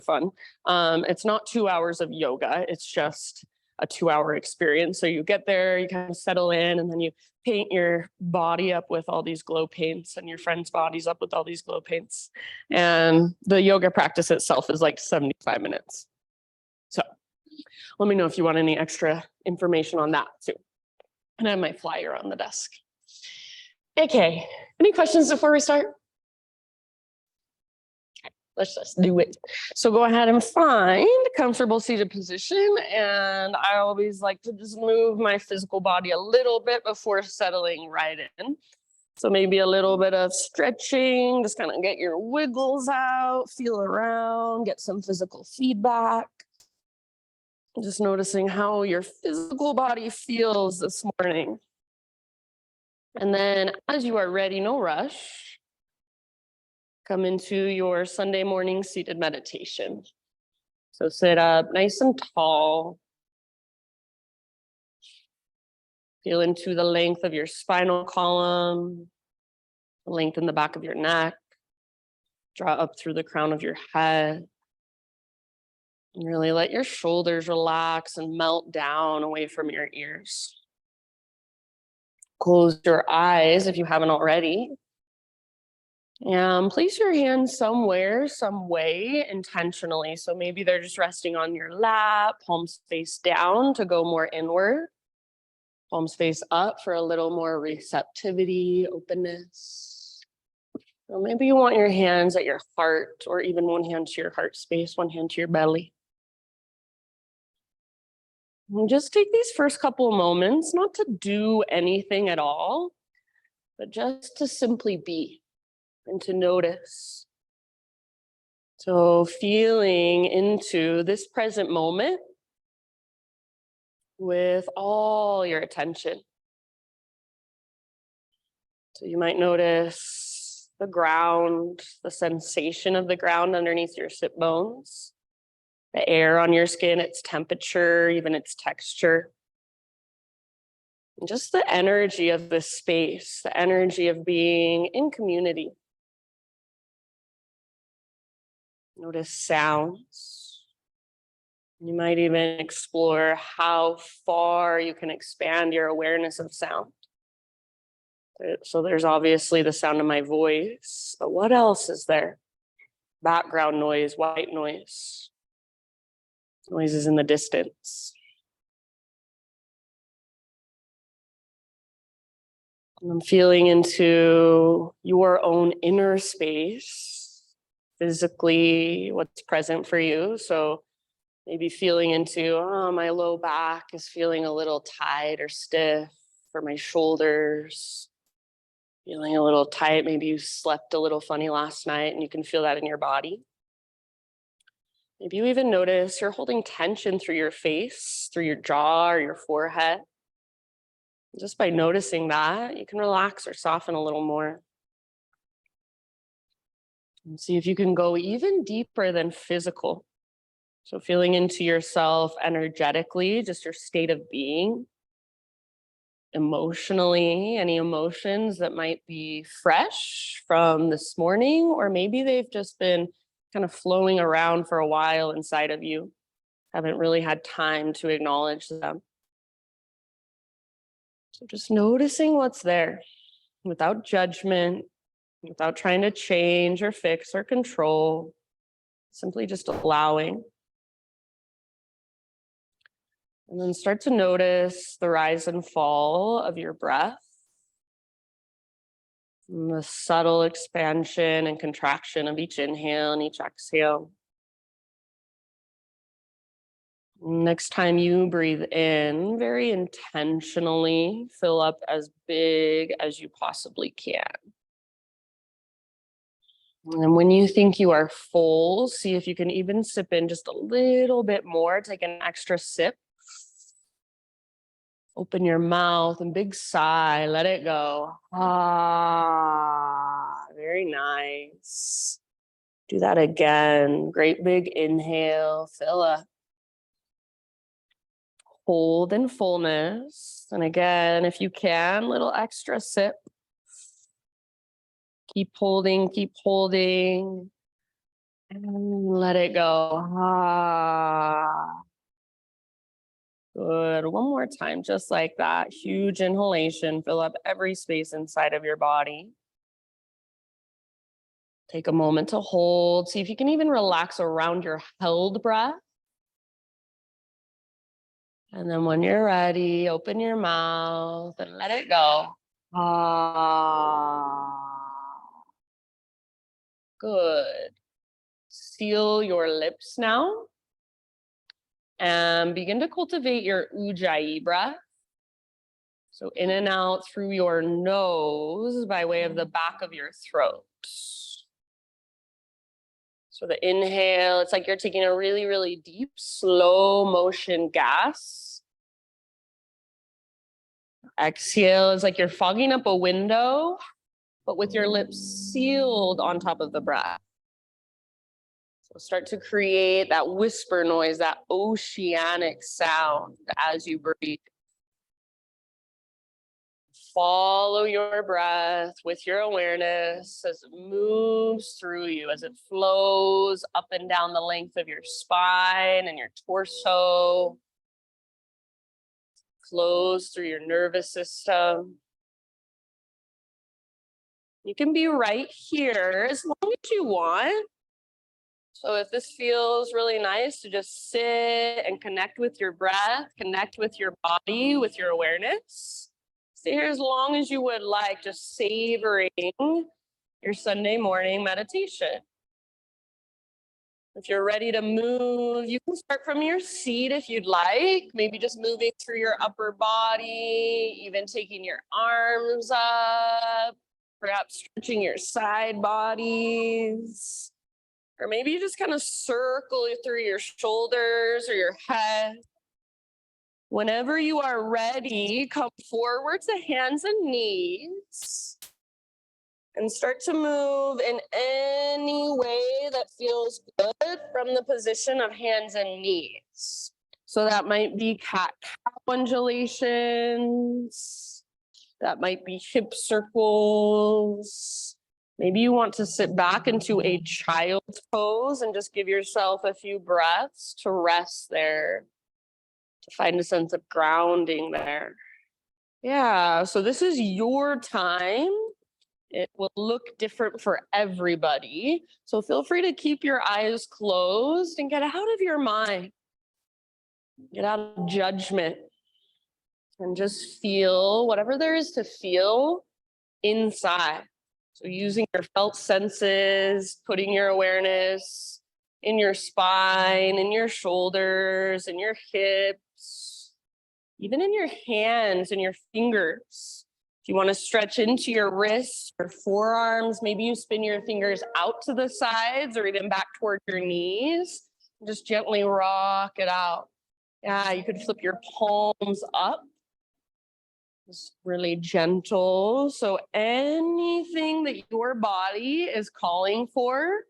fun. It's not 2 hours of yoga. It's just a 2-hour experience. So you get there, you kind of settle in, and then you paint your body up with all these glow paints and your friends' bodies up with all these glow paints. And the yoga practice itself is like 75 minutes. So let me know if you want any extra information on that too. And I have my flyer on the desk. Okay, any questions before we start? Let's just do it. So go ahead and find a comfortable seated position. And I always like to just move my physical body a little bit before settling right in. So maybe a little bit of stretching, just kind of get your wiggles out, feel around, get some physical feedback. Just noticing how your physical body feels this morning. And then as you are ready, no rush, come into your Sunday morning seated meditation. So sit up nice and tall. Feel into the length of your spinal column, lengthen the back of your neck, draw up through the crown of your head. And really let your shoulders relax and melt down away from your ears. Close your eyes if you haven't already. And place your hands somewhere, some way, intentionally. So maybe they're just resting on your lap, palms face down to go more inward. Palms face up for a little more receptivity, openness. Or maybe you want your hands at your heart, or even one hand to your heart space, one hand to your belly. And just take these first couple of moments, not to do anything at all, but just to simply be and to notice. So feeling into this present moment with all your attention. So you might notice the ground, the sensation of the ground underneath your sit bones, the air on your skin, its temperature, even its texture. And just the energy of this space, the energy of being in community. Notice sounds. You might even explore how far you can expand your awareness of sound. So there's obviously the sound of my voice, but what else is there? Background noise, white noise, noises in the distance. And I'm feeling into your own inner space, physically, what's present for you. So maybe feeling into, my low back is feeling a little tight or stiff, or my shoulders feeling a little tight. Maybe you slept a little funny last night and you can feel that in your body. Maybe you even notice you're holding tension through your face, through your jaw or your forehead. Just by noticing that, you can relax or soften a little more. And see if you can go even deeper than physical. So feeling into yourself energetically, just your state of being. Emotionally, any emotions that might be fresh from this morning, or maybe they've just been kind of flowing around for a while inside of you. Haven't really had time to acknowledge them. So just noticing what's there without judgment, without trying to change or fix or control, simply just allowing. And then start to notice the rise and fall of your breath, and the subtle expansion and contraction of each inhale and each exhale. Next time you breathe in, very intentionally fill up as big as you possibly can. And when you think you are full, see if you can even sip in just a little bit more. Take an extra sip. Open your mouth and big sigh, let it go. Very nice. Do that again. Great big inhale, fill up. Hold in fullness. And again, if you can, little extra sip. Keep holding, keep holding. And let it go. Ah. Good. One more time, just like that. Huge inhalation. Fill up every space inside of your body. Take a moment to hold. See if you can even relax around your held breath. And then when you're ready, open your mouth and let it go. Ah. Good. Seal your lips now. And begin to cultivate your ujjayi breath. So in and out through your nose by way of the back of your throat. So the inhale, it's like you're taking a really, really deep, slow motion gas. Exhale is like you're fogging up a window, but with your lips sealed on top of the breath. So start to create that whisper noise, that oceanic sound as you breathe. Follow your breath with your awareness as it moves through you, as it flows up and down the length of your spine and your torso, flows through your nervous system. You can be right here as long as you want. So if this feels really nice to just sit and connect with your breath, connect with your body, with your awareness, stay here as long as you would like, just savoring your Sunday morning meditation. If you're ready to move, you can start from your seat if you'd like, maybe just moving through your upper body, even taking your arms up, perhaps stretching your side bodies. Or maybe you just kind of circle through your shoulders or your head. Whenever you are ready, come forward to hands and knees and start to move in any way that feels good from the position of hands and knees. So that might be cat-cow undulations. That might be hip circles. Maybe you want to sit back into a child's pose and just give yourself a few breaths to rest there, to find a sense of grounding there. Yeah, so this is your time. It will look different for everybody. So feel free to keep your eyes closed and get out of your mind. Get out of judgment and just feel whatever there is to feel inside. So using your felt senses, putting your awareness in your spine, in your shoulders, in your hips, even in your hands and your fingers. If you want to stretch into your wrists or forearms, maybe you spin your fingers out to the sides or even back toward your knees. Just gently rock it out. Yeah, you could flip your palms up. Just really gentle. So anything that your body is calling for,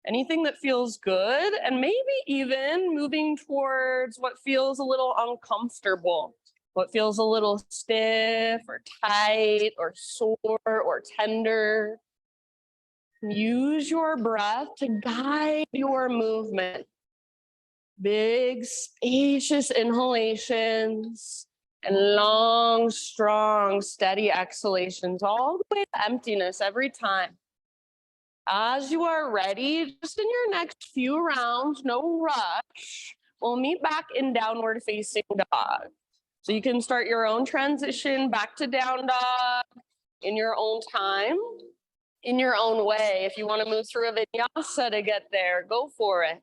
anything that feels good, and maybe even moving towards what feels a little uncomfortable, what feels a little stiff or tight or sore or tender. Use your breath to guide your movement. Big, spacious inhalations and long, strong, steady exhalations all the way to emptiness every time. As you are ready, just in your next few rounds, no rush, we'll meet back in downward facing dog. So you can start your own transition back to down dog in your own time, in your own way. If you want to move through a vinyasa to get there, go for it.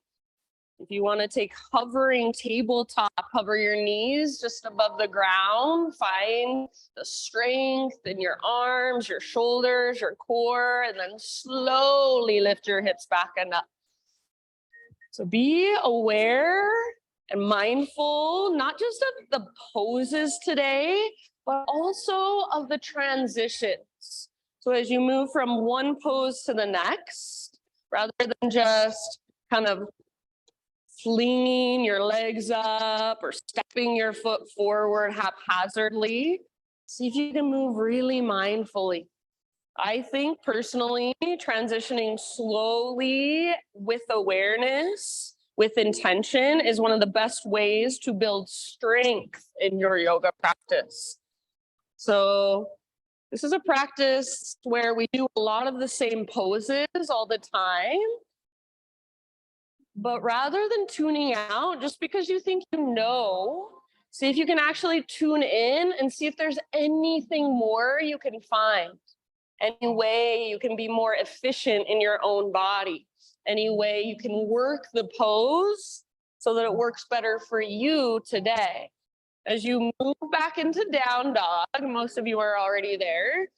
If you want to take hovering tabletop, hover your knees just above the ground, find the strength in your arms, your shoulders, your core, and then slowly lift your hips back and up. So be aware and mindful, not just of the poses today, but also of the transitions. So as you move from one pose to the next, rather than just kind of flinging your legs up or stepping your foot forward haphazardly, see if you can move really mindfully. I think personally, transitioning slowly with awareness, with intention, is one of the best ways to build strength in your yoga practice. So, this is a practice where we do a lot of the same poses all the time. But rather than tuning out, just because you think you know, see if you can actually tune in and see if there's anything more you can find. Any way you can be more efficient in your own body. Any way you can work the pose so that it works better for you today. As you move back into down dog, most of you are already there.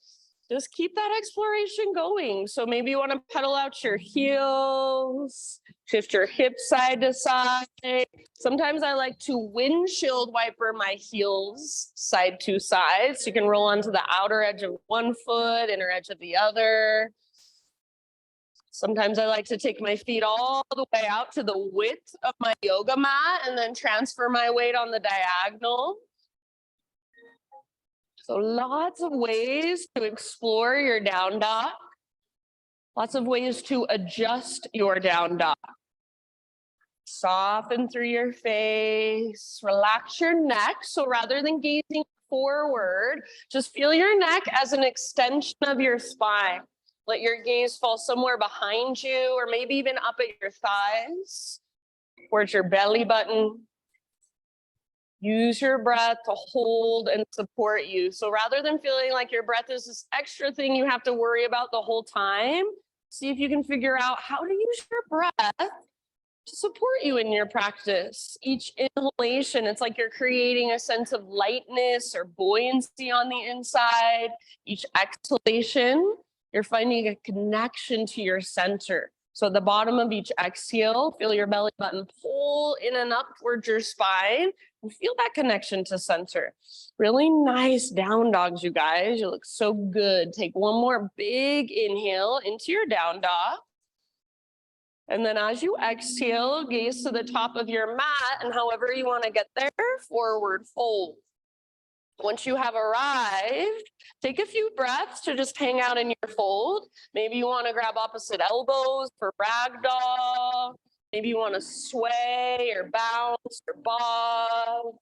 Just keep that exploration going. So maybe you want to pedal out your heels, shift your hips side to side. Sometimes I like to windshield wiper my heels side to side. So you can roll onto the outer edge of one foot, inner edge of the other. Sometimes I like to take my feet all the way out to the width of my yoga mat and then transfer my weight on the diagonal. So lots of ways to explore your down dog. Lots of ways to adjust your down dog. Soften through your face, relax your neck. So rather than gazing forward, just feel your neck as an extension of your spine. Let your gaze fall somewhere behind you or maybe even up at your thighs, towards your belly button. Use your breath to hold and support you. So rather than feeling like your breath is this extra thing you have to worry about the whole time, see if you can figure out how to use your breath to support you in your practice. Each inhalation, it's like you're creating a sense of lightness or buoyancy on the inside. Each exhalation, you're finding a connection to your center. So at the bottom of each exhale, feel your belly button pull in and up towards your spine and feel that connection to center. Really nice down dogs, you guys. You look so good. Take one more big inhale into your down dog. And then as you exhale, gaze to the top of your mat, and however you want to get there, forward fold. Once you have arrived, take a few breaths to just hang out in your fold. Maybe you want to grab opposite elbows for ragdoll. Maybe you want to sway or bounce or bob.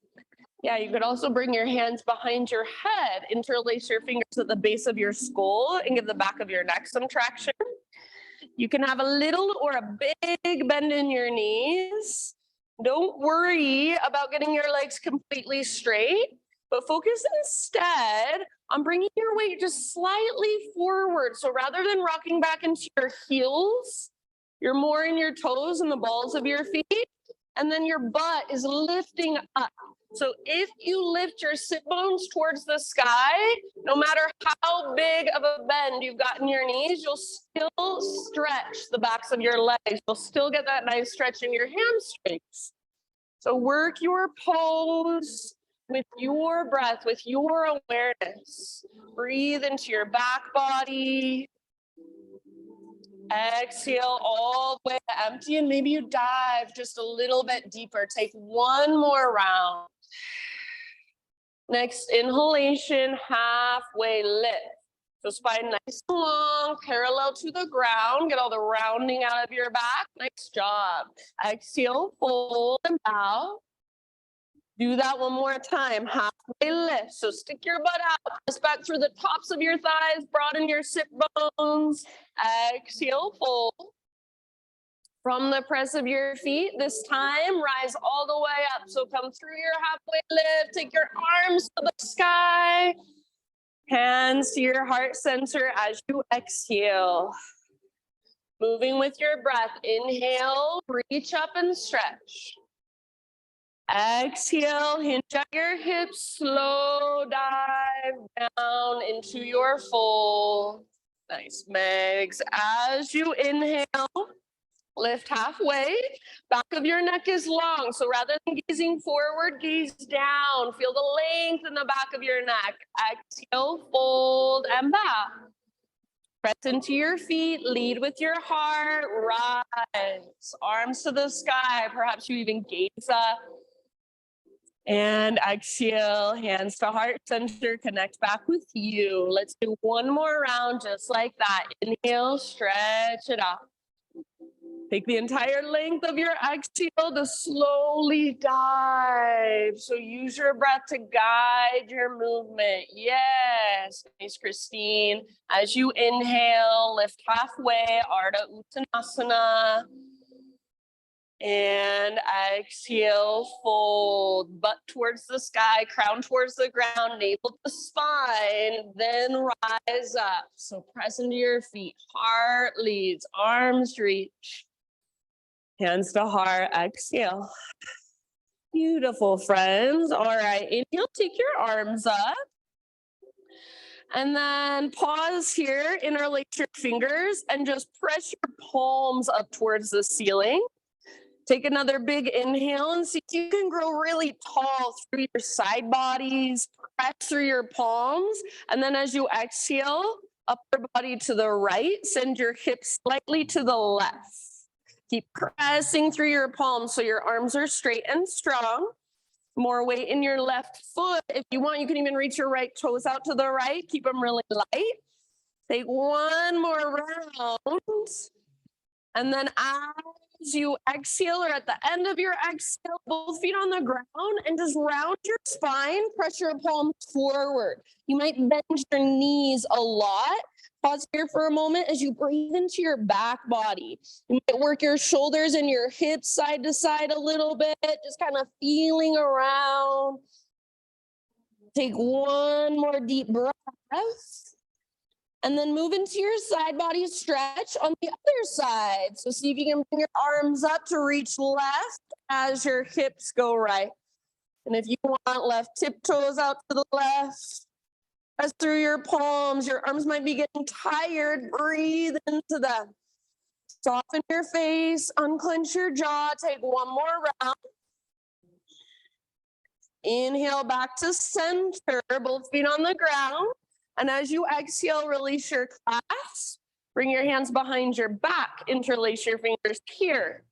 Yeah, you could also bring your hands behind your head, interlace your fingers at the base of your skull and give the back of your neck some traction. You can have a little or a big bend in your knees. Don't worry about getting your legs completely straight, but focus instead on bringing your weight just slightly forward. So rather than rocking back into your heels, you're more in your toes and the balls of your feet, and then your butt is lifting up. So if you lift your sit bones towards the sky, no matter how big of a bend you've got in your knees, you'll still stretch the backs of your legs. You'll still get that nice stretch in your hamstrings. So work your pose with your breath, with your awareness. Breathe into your back body. Exhale all the way to empty, and maybe you dive just a little bit deeper. Take one more round. Next inhalation, halfway lift. So spine nice and long, parallel to the ground. Get all the rounding out of your back. Nice job. Exhale, fold and bow. Do that one more time. Halfway lift. So stick your butt out. Press back through the tops of your thighs. Broaden your sit bones. Exhale, fold. From the press of your feet, this time, rise all the way up. So come through your halfway lift. Take your arms to the sky. Hands to your heart center as you exhale. Moving with your breath. Inhale, reach up and stretch. Exhale, hinge at your hips, slow dive down into your fold. Nice, Megs. As you inhale, lift halfway. Back of your neck is long, so rather than gazing forward, gaze down. Feel the length in the back of your neck. Exhale, fold, and back. Press into your feet, lead with your heart, rise. Arms to the sky, perhaps you even gaze up. And exhale, hands to heart center, connect back with you. Let's do one more round just like that. Inhale, stretch it out. Take the entire length of your exhale to slowly dive. So use your breath to guide your movement. Yes, nice, Christine. As you inhale, lift halfway, Ardha Uttanasana. And exhale, fold, butt towards the sky, crown towards the ground, navel to spine, then rise up. So press into your feet, heart leads, arms reach, hands to heart, exhale. Beautiful, friends. All right, inhale, take your arms up. And then pause here, interlace your fingers, and just press your palms up towards the ceiling. Take another big inhale and see if you can grow really tall through your side bodies, press through your palms. And then as you exhale, upper body to the right, send your hips slightly to the left. Keep pressing through your palms so your arms are straight and strong. More weight in your left foot. If you want, you can even reach your right toes out to the right. Keep them really light. Take one more round. And then as you exhale, or at the end of your exhale, both feet on the ground, and just round your spine, press your palms forward. You might bend your knees a lot. Pause here for a moment as you breathe into your back body. You might work your shoulders and your hips side to side a little bit, just kind of feeling around. Take one more deep breath. And then move into your side body stretch on the other side. So see if you can bring your arms up to reach left as your hips go right. And if you want, left tiptoes out to the left. Press through your palms. Your arms might be getting tired. Breathe into them. Soften your face, unclench your jaw. Take one more round. Inhale back to center, both feet on the ground. And as you exhale, release your clasp. Bring your hands behind your back. Interlace your fingers here.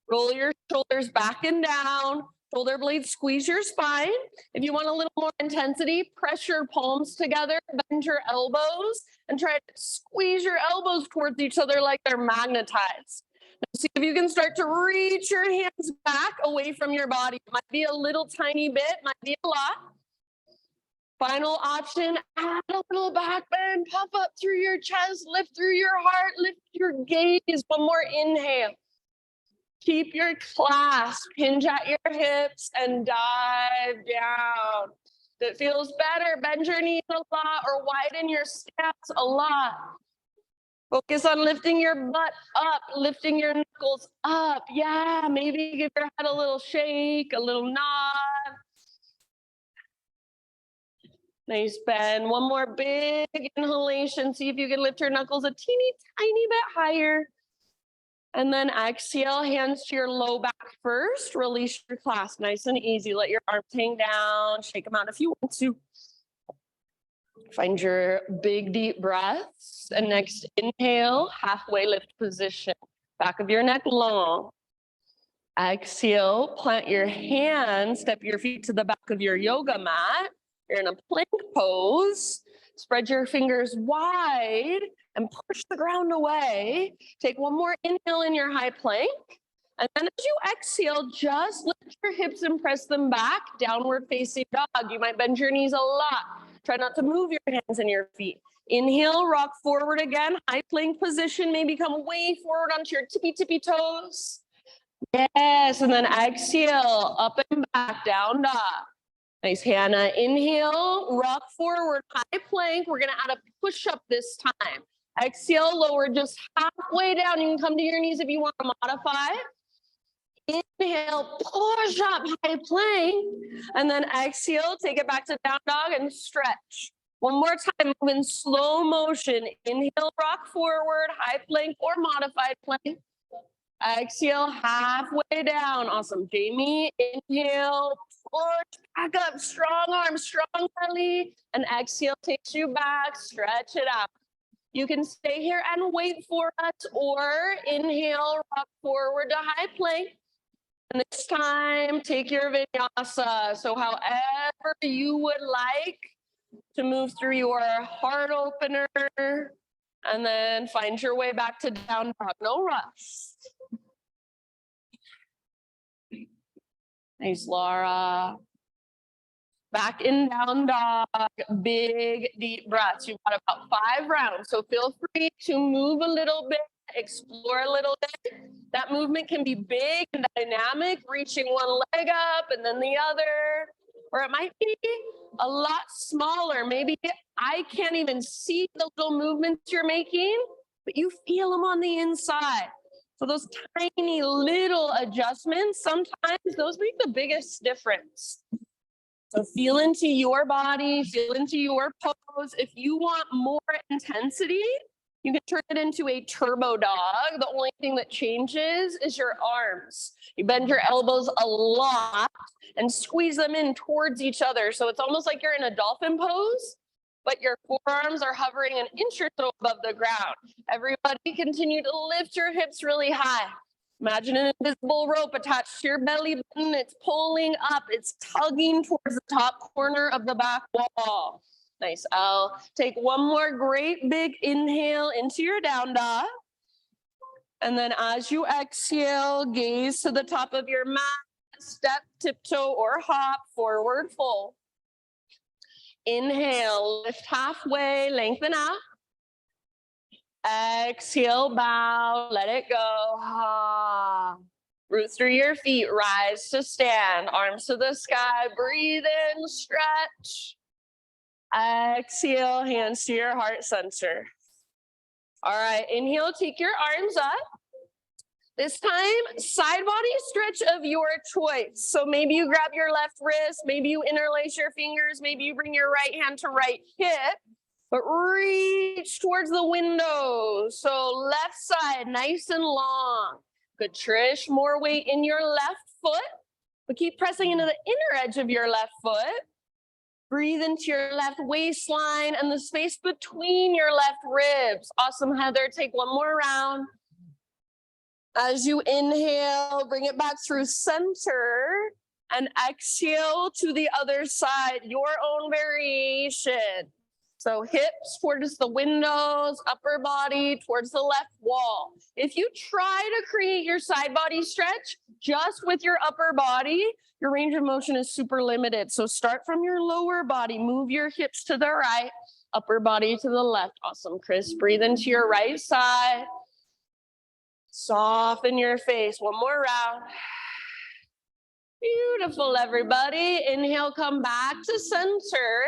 Roll your shoulders back and down. Shoulder blades squeeze your spine. If you want a little more intensity, press your palms together, bend your elbows, and try to squeeze your elbows towards each other like they're magnetized. Now see if you can start to reach your hands back away from your body. It might be a little tiny bit, might be a lot. Final option, add a little back bend, puff up through your chest, lift through your heart, lift your gaze. One more inhale. Keep your clasp, hinge at your hips, and dive down. If it feels better, bend your knees a lot or widen your stance a lot. Focus on lifting your butt up, lifting your knuckles up. Yeah, maybe give your head a little shake, a little nod. Nice bend. One more big inhalation. See if you can lift your knuckles a teeny tiny bit higher. And then exhale, hands to your low back first. Release your clasp, nice and easy. Let your arms hang down. Shake them out if you want to. Find your big deep breaths. And next inhale, halfway lift position. Back of your neck long. Exhale, plant your hands, step your feet to the back of your yoga mat. You're in a plank pose. Spread your fingers wide and push the ground away. Take one more inhale in your high plank. And then as you exhale, just lift your hips and press them back. Downward facing dog. You might bend your knees a lot. Try not to move your hands and your feet. Inhale, rock forward again. High plank position. Maybe come way forward onto your tippy toes. Yes, and then exhale, up and back, down dog. Nice, Hannah. Inhale, rock forward, high plank. We're gonna add a push-up this time. Exhale, lower just halfway down. You can come to your knees if you want to modify. Inhale, push up, high plank. And then exhale, take it back to down dog and stretch. One more time, move in slow motion. Inhale, rock forward, high plank or modified plank. Exhale, halfway down. Awesome. Jamie, inhale, push back up, strong arms, strong belly, and exhale takes you back, stretch it out. You can stay here and wait for us, or inhale, rock forward to high plank, And this time, take your vinyasa. So however you would like to move through your heart opener, and then find your way back to down dog, no rush. Nice, Laura. Back in down dog, big deep breaths. You've got about 5 rounds, so feel free to move a little bit, explore a little bit. That movement can be big and dynamic, reaching one leg up and then the other, or it might be a lot smaller. Maybe I can't even see the little movements you're making, but you feel them on the inside. So those tiny little adjustments, sometimes those make the biggest difference. So feel into your body, feel into your pose. If you want more intensity, you can turn it into a turbo dog. The only thing that changes is your arms. You bend your elbows a lot and squeeze them in towards each other. So it's almost like you're in a dolphin pose, but your forearms are hovering an inch or so above the ground. Everybody continue to lift your hips really high. Imagine an invisible rope attached to your belly button. It's pulling up, it's tugging towards the top corner of the back wall. Nice. I'll take one more great big inhale into your down dog. And then as you exhale, gaze to the top of your mat, step, tiptoe, or hop, forward fold. Inhale, lift halfway, lengthen out. Exhale, bow, let it go. Ah. Root through your feet, rise to stand, arms to the sky, breathe in, stretch. Exhale, hands to your heart center. All right, inhale, take your arms up. This time, side body stretch of your choice. So maybe you grab your left wrist, maybe you interlace your fingers, maybe you bring your right hand to right hip. But reach towards the window. So left side, nice and long. Good, Trish. More weight in your left foot. But keep pressing into the inner edge of your left foot. Breathe into your left waistline and the space between your left ribs. Awesome, Heather. Take one more round. As you inhale, bring it back through center. And exhale to the other side, your own variation. So hips towards the windows, upper body towards the left wall. If you try to create your side body stretch just with your upper body, your range of motion is super limited. So start from your lower body, move your hips to the right, upper body to the left. Awesome, Chris. Breathe into your right side. Soften your face. One more round. Beautiful, everybody. Inhale, come back to center.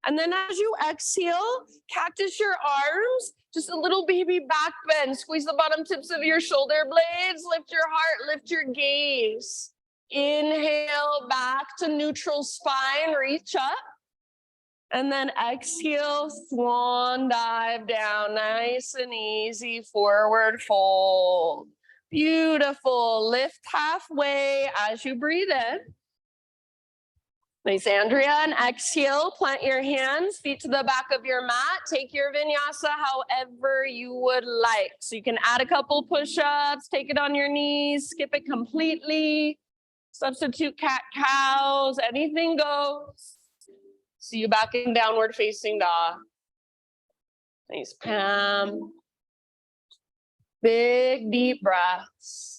And then as you exhale, cactus your arms, just a little baby back bend. Squeeze the bottom tips of your shoulder blades, lift your heart, lift your gaze. Inhale, back to neutral spine, reach up. And then exhale, swan dive down, nice and easy, forward fold. Beautiful, lift halfway as you breathe in. Nice, Andrea, and exhale, plant your hands, feet to the back of your mat. Take your vinyasa however you would like. So you can add a couple push-ups, take it on your knees, skip it completely, substitute cat-cows, anything goes. See you back in downward facing dog. Nice, Pam. Big, deep breaths.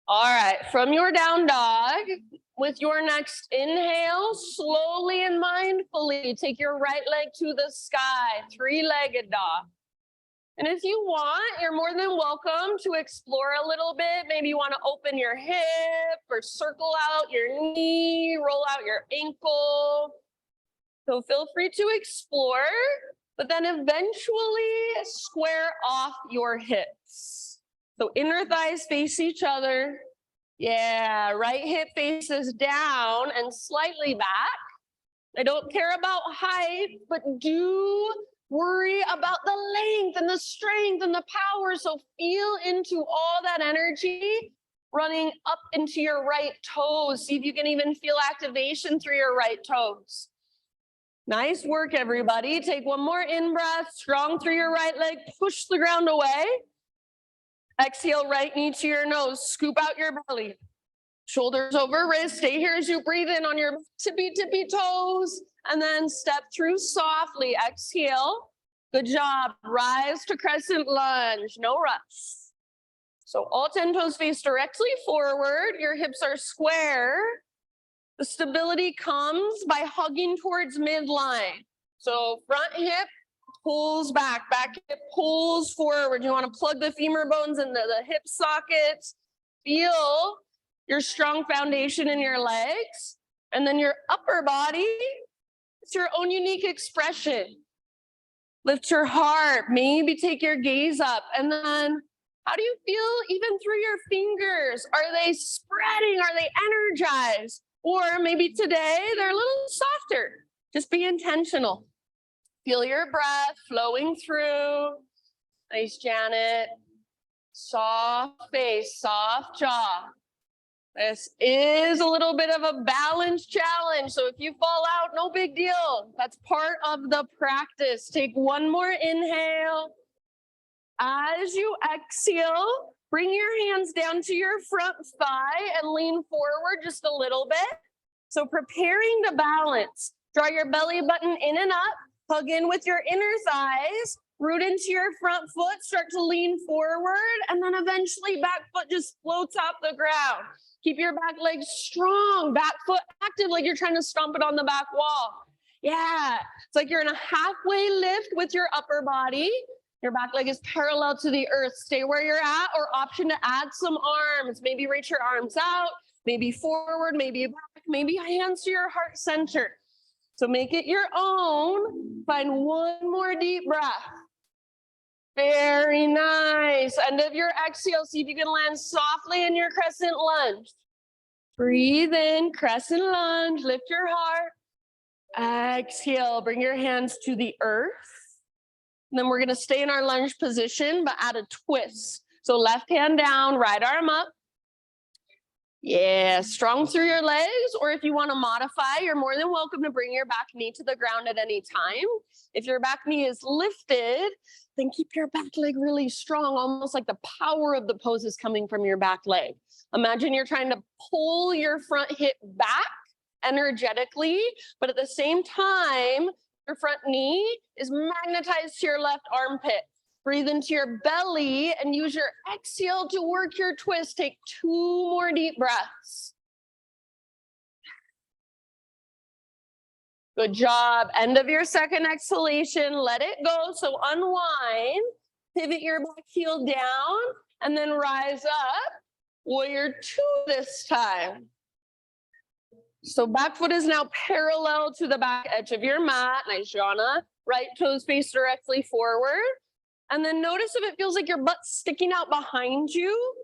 All right, from your down dog, with your next inhale, slowly and mindfully take your right leg to the sky, three-legged dog. And if you want, you're more than welcome to explore a little bit. Maybe you want to open your hip or circle out your knee, roll out your ankle. So feel free to explore, but then eventually square off your hips. So inner thighs face each other. Yeah, right hip faces down and slightly back. I don't care about height, but do worry about the length and the strength and the power. So feel into all that energy running up into your right toes. See if you can even feel activation through your right toes. Nice work, everybody. Take one more in-breath, strong through your right leg, push the ground away. Exhale, right knee to your nose, scoop out your belly. Shoulders over wrist, stay here as you breathe in on your tippy toes, and then step through softly. Exhale, good job. Rise to crescent lunge, no rush. So all 10 toes face directly forward, your hips are square. The stability comes by hugging towards midline. So front hip pulls back, back hip pulls forward. You want to plug the femur bones into the hip sockets. Feel your strong foundation in your legs. And then your upper body, it's your own unique expression. Lift your heart, maybe take your gaze up. And then how do you feel even through your fingers? Are they spreading? Are they energized? Or maybe today they're a little softer. Just be intentional. Feel your breath flowing through. Nice, Janet. Soft face, soft jaw. This is a little bit of a balance challenge. So if you fall out, no big deal. That's part of the practice. Take one more inhale. As you exhale, bring your hands down to your front thigh and lean forward just a little bit. So preparing to balance, draw your belly button in and up, hug in with your inner thighs, root into your front foot, start to lean forward, and then eventually back foot just floats off the ground. Keep your back leg strong, back foot active like you're trying to stomp it on the back wall. Yeah, it's like you're in a halfway lift with your upper body. Your back leg is parallel to the earth. Stay where you're at, or option to add some arms. Maybe reach your arms out, maybe forward, maybe back, maybe hands to your heart center. So make it your own. Find one more deep breath. Very nice. End of your exhale. See if you can land softly in your crescent lunge. Breathe in, crescent lunge. Lift your heart. Exhale. Bring your hands to the earth. And then we're going to stay in our lunge position, but add a twist. So left hand down, right arm up. Yeah, strong through your legs, or if you want to modify, you're more than welcome to bring your back knee to the ground at any time. If your back knee is lifted, then keep your back leg really strong, almost like the power of the pose is coming from your back leg. Imagine you're trying to pull your front hip back energetically, but at the same time, your front knee is magnetized to your left armpit. Breathe into your belly and use your exhale to work your twist. Take 2 more deep breaths. Good job. End of your second exhalation. Let it go. So unwind. Pivot your back heel down and then rise up. Warrior 2 this time. So back foot is now parallel to the back edge of your mat. Nice, Jana. Right toes face directly forward. And then notice if it feels like your butt's sticking out behind you.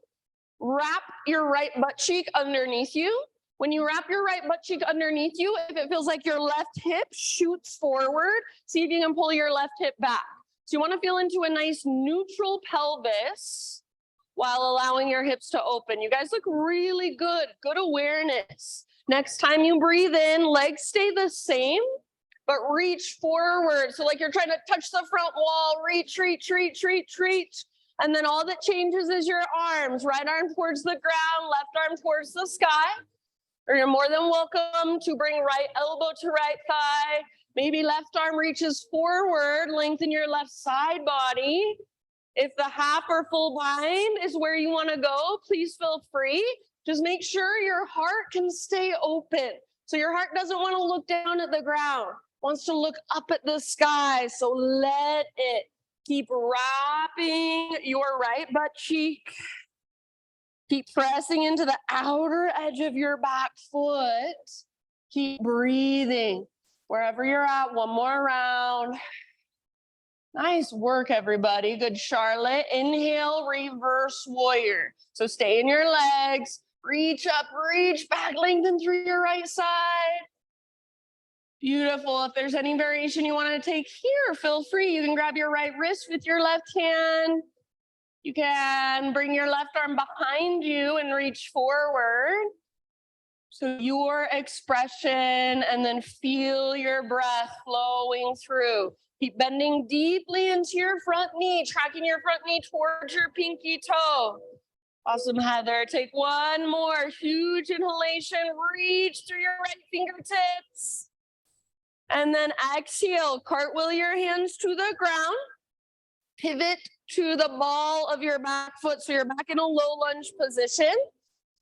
Wrap your right butt cheek underneath you. When you wrap your right butt cheek underneath you, if it feels like your left hip shoots forward, see if you can pull your left hip back. So you want to feel into a nice neutral pelvis while allowing your hips to open. You guys look really good. Good awareness. Next time you breathe in, legs stay the same, but reach forward. So like you're trying to touch the front wall, reach. And then all that changes is your arms. Right arm towards the ground, left arm towards the sky. Or you're more than welcome to bring right elbow to right thigh. Maybe left arm reaches forward, lengthen your left side body. If the half or full bind is where you want to go, please feel free. Just make sure your heart can stay open. So your heart doesn't want to look down at the ground, wants to look up at the sky. So let it. Keep wrapping your right butt cheek. Keep pressing into the outer edge of your back foot. Keep breathing. Wherever you're at, one more round. Nice work, everybody. Good, Charlotte. Inhale, reverse warrior. So stay in your legs. Reach up, reach back, lengthen through your right side. Beautiful. If there's any variation you want to take here, feel free. You can grab your right wrist with your left hand. You can bring your left arm behind you and reach forward. So your expression, and then feel your breath flowing through. Keep bending deeply into your front knee, tracking your front knee towards your pinky toe. Awesome, Heather. Take one more huge inhalation. Reach through your right fingertips. And then exhale, cartwheel your hands to the ground. Pivot to the ball of your back foot so you're back in a low lunge position.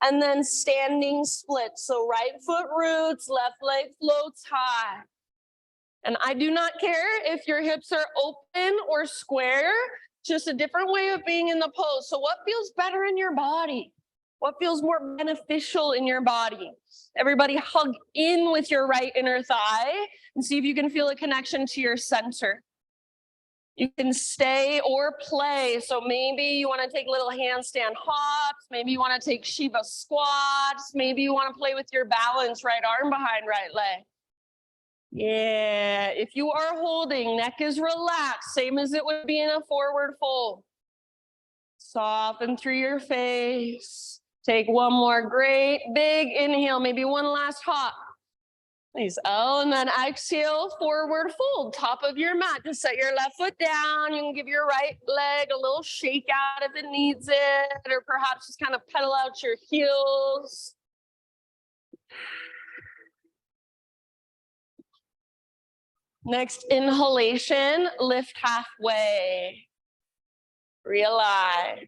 And then standing split. So right foot roots, left leg floats high. And I do not care if your hips are open or square, just a different way of being in the pose. So what feels better in your body? What feels more beneficial in your body? Everybody hug in with your right inner thigh and see if you can feel a connection to your center. You can stay or play. So maybe you want to take little handstand hops. Maybe you want to take Shiva squats. Maybe you want to play with your balance, right arm behind right leg. Yeah, if you are holding, neck is relaxed, same as it would be in a forward fold. Soften through your face. Take one more great big inhale, maybe one last hop. Nice. Oh, and then exhale, forward fold, top of your mat. Just set your left foot down. You can give your right leg a little shake out if it needs it, or perhaps just kind of pedal out your heels. Next inhalation, lift halfway. Realign.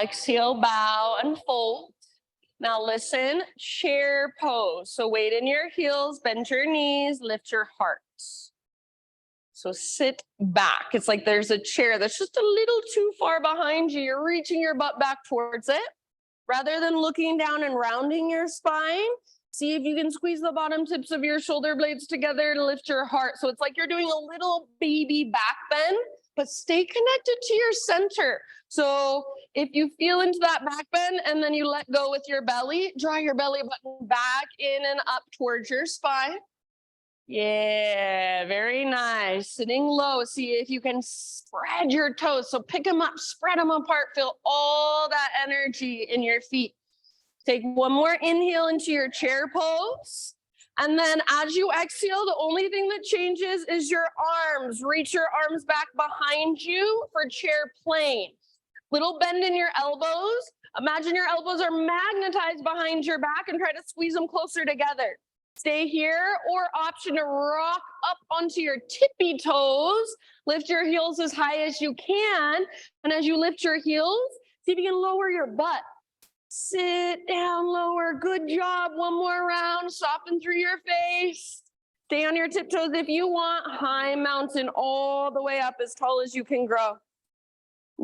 Exhale, bow and fold. Now listen, chair pose. So weight in your heels, bend your knees, lift your heart. So sit back. It's like there's a chair that's just a little too far behind you. You're reaching your butt back towards it. Rather than looking down and rounding your spine, see if you can squeeze the bottom tips of your shoulder blades together and lift your heart. So it's like you're doing a little baby back bend, but stay connected to your center. So if you feel into that back bend and then you let go with your belly, draw your belly button back in and up towards your spine. Yeah, very nice. Sitting low, see if you can spread your toes. So pick them up, spread them apart, feel all that energy in your feet. Take one more inhale into your chair pose. And then as you exhale, the only thing that changes is your arms. Reach your arms back behind you for chair plane. Little bend in your elbows. Imagine your elbows are magnetized behind your back and try to squeeze them closer together. Stay here, or option to rock up onto your tippy toes. Lift your heels as high as you can. And as you lift your heels, see if you can lower your butt. Sit down lower. Good job. One more round. Soften through your face. Stay on your tiptoes if you want. High mountain all the way up as tall as you can grow.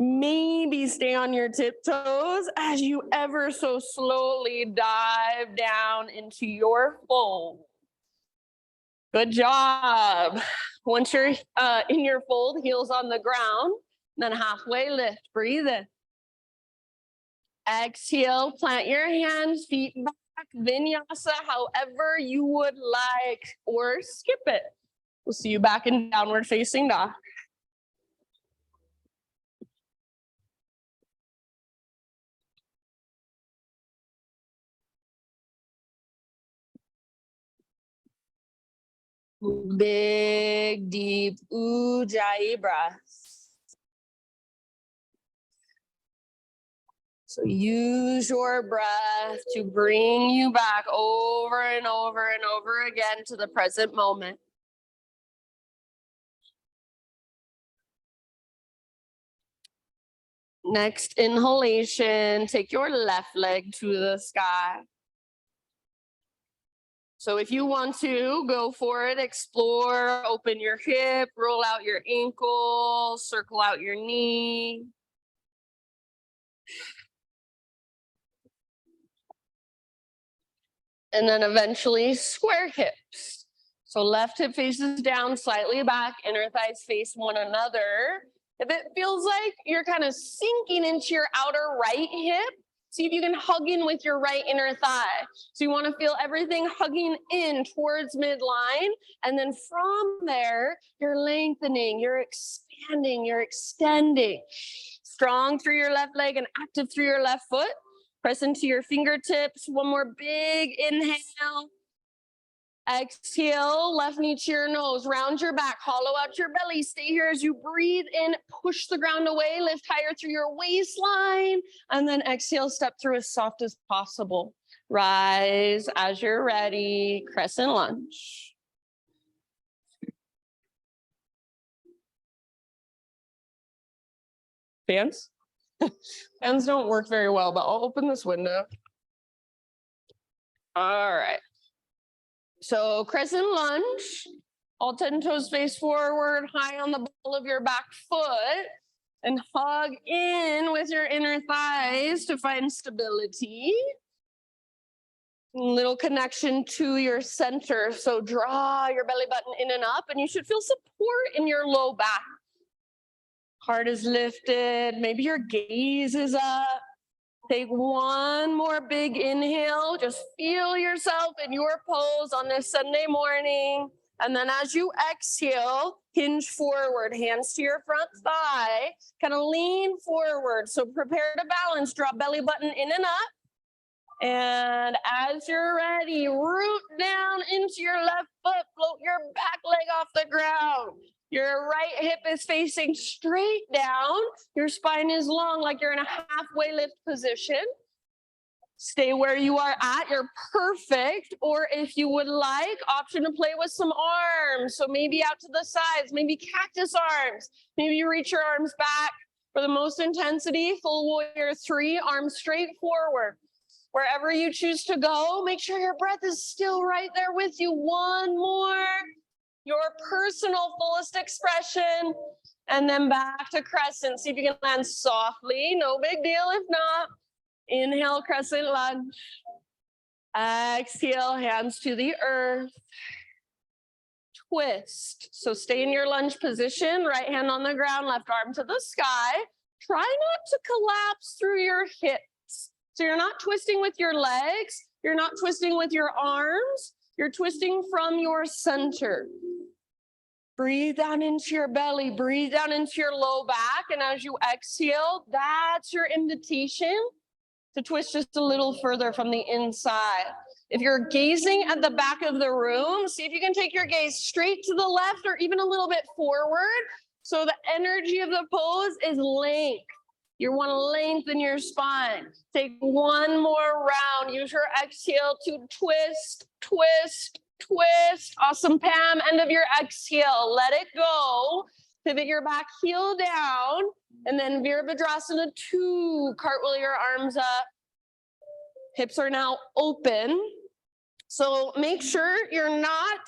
Maybe stay on your tiptoes as you ever so slowly dive down into your fold. Good job. Once you're in your fold, heels on the ground, then halfway lift. Breathe in. Exhale, plant your hands, feet back, vinyasa, however you would like, or skip it. We'll see you back in downward facing dog. Big, deep ujjayi breaths. So use your breath to bring you back over and over and over again to the present moment. Next inhalation, take your left leg to the sky. So if you want to, go for it, explore, open your hip, roll out your ankle, circle out your knee. And then eventually square hips. So left hip faces down, slightly back, inner thighs face one another. If it feels like you're kind of sinking into your outer right hip, see if you can hug in with your right inner thigh. So you want to feel everything hugging in towards midline. And then from there, you're lengthening, you're expanding, you're extending. Strong through your left leg and active through your left foot. Press into your fingertips. One more big inhale. Exhale, left knee to your nose, round your back, hollow out your belly. Stay here as you breathe in, push the ground away, lift higher through your waistline, and then exhale, step through as soft as possible. Rise as you're ready, crescent lunge. Fans? Fans don't work very well, but I'll open this window. All right. So crescent lunge, all 10 toes face forward, high on the ball of your back foot, and hug in with your inner thighs to find stability. Little connection to your center. So draw your belly button in and up, and you should feel support in your low back. Heart is lifted, maybe your gaze is up. Take one more big inhale. Just feel yourself in your pose on this Sunday morning. And then as you exhale, hinge forward, hands to your front thigh, kind of lean forward. So prepare to balance, drop belly button in and up. And as you're ready, root down into your left foot, float your back leg off the ground. Your right hip is facing straight down. Your spine is long, like you're in a halfway lift position. Stay where you are at, you're perfect. Or if you would like, option to play with some arms. So maybe out to the sides, maybe cactus arms. Maybe you reach your arms back. For the most intensity, full warrior 3, arms straight forward. Wherever you choose to go, make sure your breath is still right there with you. One more. Your personal fullest expression, and then back to crescent. See if you can land softly. No big deal if not. Inhale, crescent lunge. Exhale, hands to the earth. Twist. So stay in your lunge position, right hand on the ground, left arm to the sky. Try not to collapse through your hips. So you're not twisting with your legs, you're not twisting with your arms, you're twisting from your center. Breathe down into your belly, breathe down into your low back, and as you exhale, that's your invitation to twist just a little further from the inside. If you're gazing at the back of the room, see if you can take your gaze straight to the left or even a little bit forward, so the energy of the pose is length. You want to lengthen your spine. Take one more round. Use your exhale to twist, twist, twist. Awesome, Pam. End of your exhale. Let it go. Pivot your back heel down. And then Virabhadrasana 2. Cartwheel your arms up. Hips are now open. So make sure you're not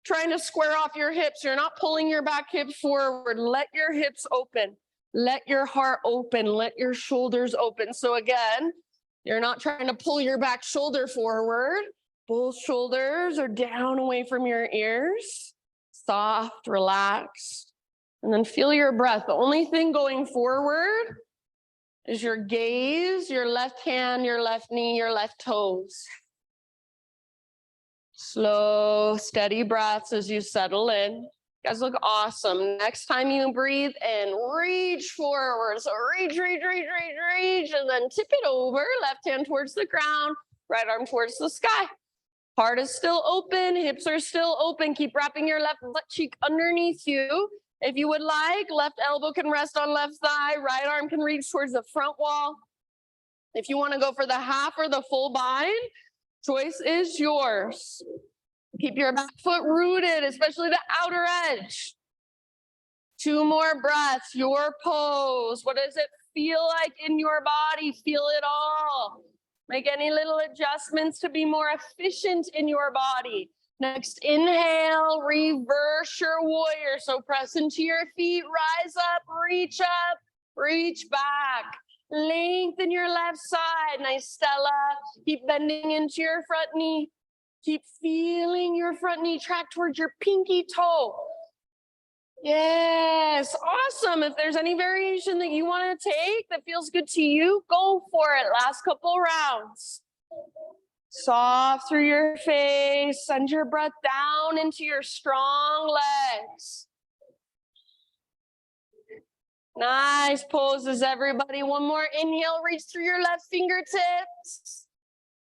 trying to square off your hips. You're not pulling your back hip forward. Let your hips open. Let your heart open. Let your shoulders open. So again, you're not trying to pull your back shoulder forward. Both shoulders are down away from your ears. Soft, relaxed. And then feel your breath. The only thing going forward is your gaze, your left hand, your left knee, your left toes. Slow, steady breaths as you settle in. You guys look awesome. Next time you breathe in, reach forward. So reach, reach, reach, reach, reach, and then tip it over. Left hand towards the ground, right arm towards the sky. Heart is still open, hips are still open. Keep wrapping your left butt cheek underneath you. If you would like, left elbow can rest on left thigh, right arm can reach towards the front wall. If you want to go for the half or the full bind, choice is yours. Keep your back foot rooted, especially the outer edge. 2 more breaths, your pose. What does it feel like in your body? Feel it all. Make any little adjustments to be more efficient in your body. Next, inhale, reverse your warrior. So press into your feet, rise up, reach back. Lengthen your left side. Nice, Stella. Keep bending into your front knee. Keep feeling your front knee track towards your pinky toe. Yes, awesome. If there's any variation that you want to take that feels good to you, go for it. Last couple rounds. Soft through your face. Send your breath down into your strong legs. Nice poses, everybody. One more inhale, reach through your left fingertips.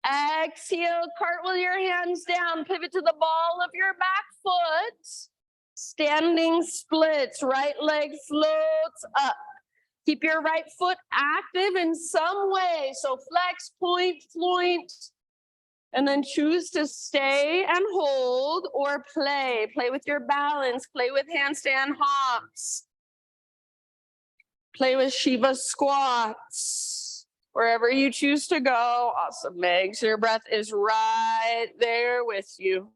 Exhale, cartwheel your hands down, pivot to the ball of your back foot. Standing splits, right leg floats up. Keep your right foot active in some way. So flex, point, and then choose to stay and hold or play. Play with your balance, play with handstand hops. Play with Shiva squats, wherever you choose to go. Awesome, Megs. Your breath is right there with you.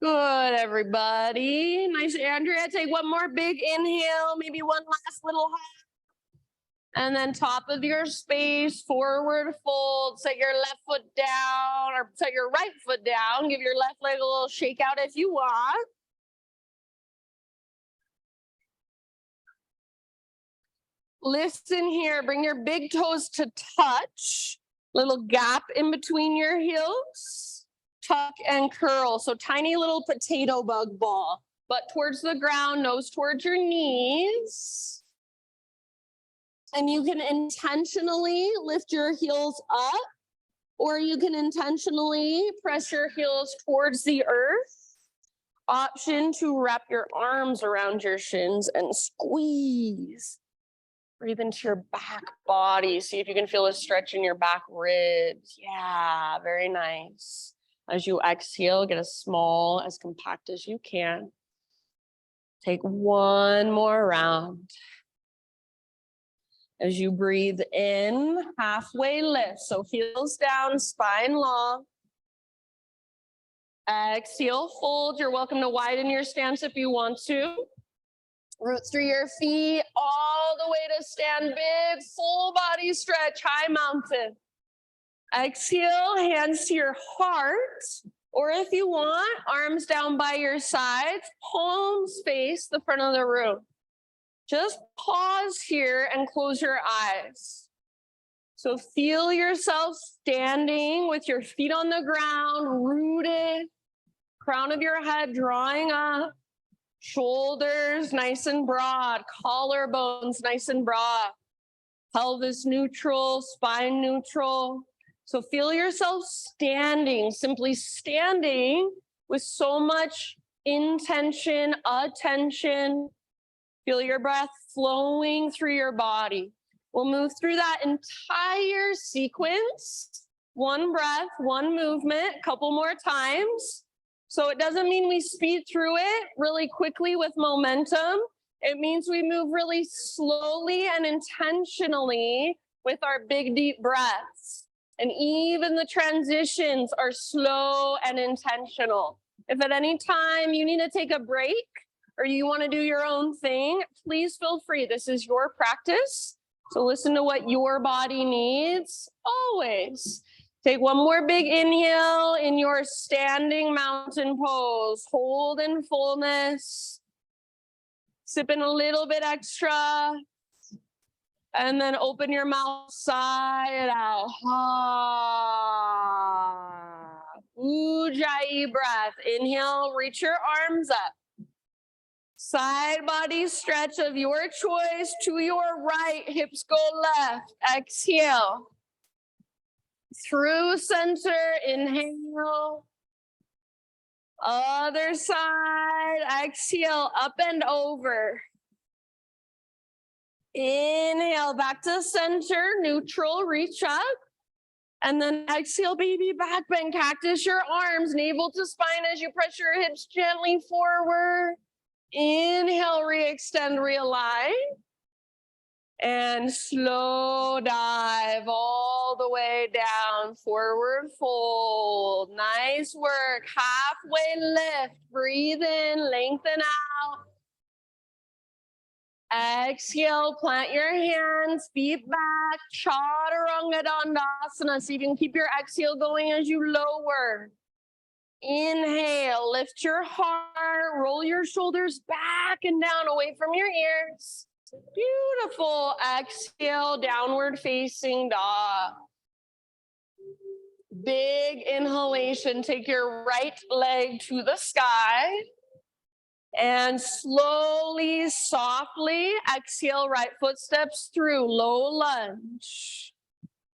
Good, everybody. Nice, Andrea. Take one more big inhale, maybe one last little hop. And then top of your space, forward fold, set your left foot down or set your right foot down. Give your left leg a little shake out if you want. Listen here, bring your big toes to touch. Little gap in between your heels. Tuck and curl, so tiny little potato bug ball. Butt towards the ground, nose towards your knees. And you can intentionally lift your heels up, or you can intentionally press your heels towards the earth. Option to wrap your arms around your shins and squeeze. Breathe into your back body. See if you can feel a stretch in your back ribs. Yeah, very nice. As you exhale, get as small, as compact as you can. Take one more round. As you breathe in, halfway lift. So heels down, spine long. Exhale, fold. You're welcome to widen your stance if you want to. Roots through your feet, all the way to stand big, full body stretch, high mountain. Exhale, hands to your heart. Or if you want, arms down by your sides, palms face the front of the room. Just pause here and close your eyes. So feel yourself standing with your feet on the ground, rooted, crown of your head drawing up, shoulders nice and broad, collarbones nice and broad, pelvis neutral, spine neutral. So feel yourself standing, simply standing with so much intention, attention. Feel your breath flowing through your body. We'll move through that entire sequence. One breath, one movement, a couple more times. So it doesn't mean we speed through it really quickly with momentum. It means we move really slowly and intentionally with our big, deep breaths. And even the transitions are slow and intentional. If at any time you need to take a break, or you want to do your own thing, please feel free. This is your practice. So listen to what your body needs always. Take one more big inhale in your standing mountain pose. Hold in fullness. Sip in a little bit extra. And then open your mouth side out. Ujjayi breath. Inhale, reach your arms up. Side body stretch of your choice to your right, hips go left. Exhale. Through center, inhale. Other side, exhale, up and over. Inhale, back to center, neutral, reach up. And then exhale, baby back bend, cactus your arms, navel to spine as you press your hips gently forward. Inhale, re-extend, realign. And slow dive all the way down, forward fold. Nice work, halfway lift. Breathe in, lengthen out. Exhale, plant your hands, feet back, chaturanga dandasana. So you can keep your exhale going as you lower. Inhale, lift your heart, roll your shoulders back and down away from your ears. Beautiful. Exhale, downward facing dog. Big inhalation. Take your right leg to the sky. And slowly, softly exhale, right foot steps through, low lunge.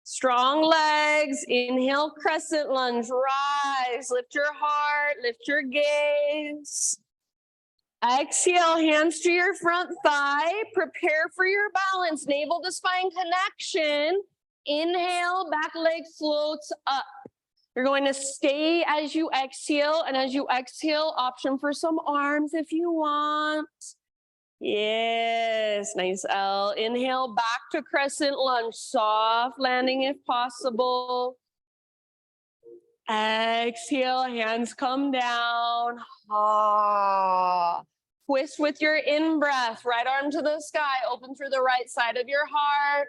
Strong legs, inhale, crescent lunge, rise, lift your heart, lift your gaze. Exhale, hands to your front thigh, prepare for your balance, navel to spine connection. Inhale, back leg floats up. You're going to stay as you exhale, and as you exhale, option for some arms if you want. Yes, nice L. Inhale, back to crescent lunge, soft landing if possible. Exhale, hands come down. Ah. Twist with your in-breath, right arm to the sky, open through the right side of your heart.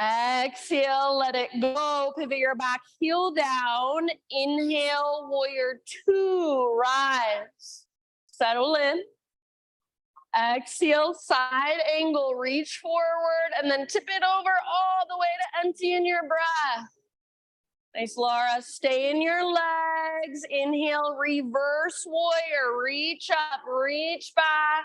Exhale, let it go. Pivot your back heel down. Inhale, warrior two, rise. Settle in. Exhale, side angle, reach forward, and then tip it over all the way to empty in your breath. Nice, Laura. Stay in your legs. Inhale, reverse warrior. Reach up, reach back.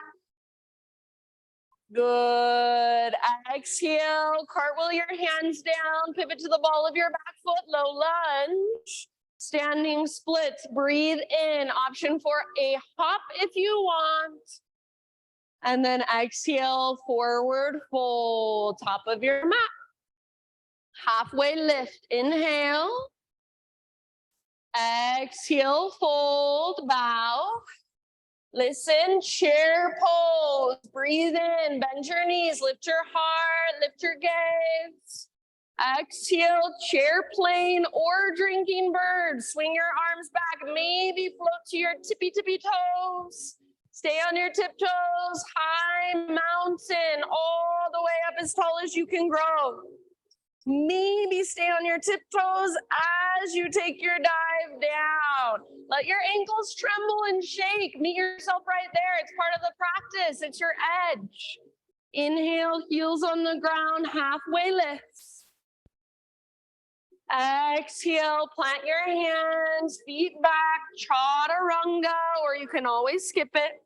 Good. Exhale, cartwheel your hands down, pivot to the ball of your back foot, low lunge. Standing splits, breathe in. Option for a hop if you want. And then exhale, forward fold, top of your mat. Halfway lift, inhale. Exhale, fold, bow. Listen, chair pose, breathe in, bend your knees, lift your heart, lift your gaze. Exhale, chair plane or drinking bird. Swing your arms back, maybe float to your tippy toes. Stay on your tiptoes, high mountain, all the way up as tall as you can grow. Maybe stay on your tiptoes as you take your dive down. Let your ankles tremble and shake. Meet yourself right there. It's part of the practice. It's your edge. Inhale, heels on the ground, halfway lifts. Exhale, plant your hands, feet back, chaturanga, or you can always skip it.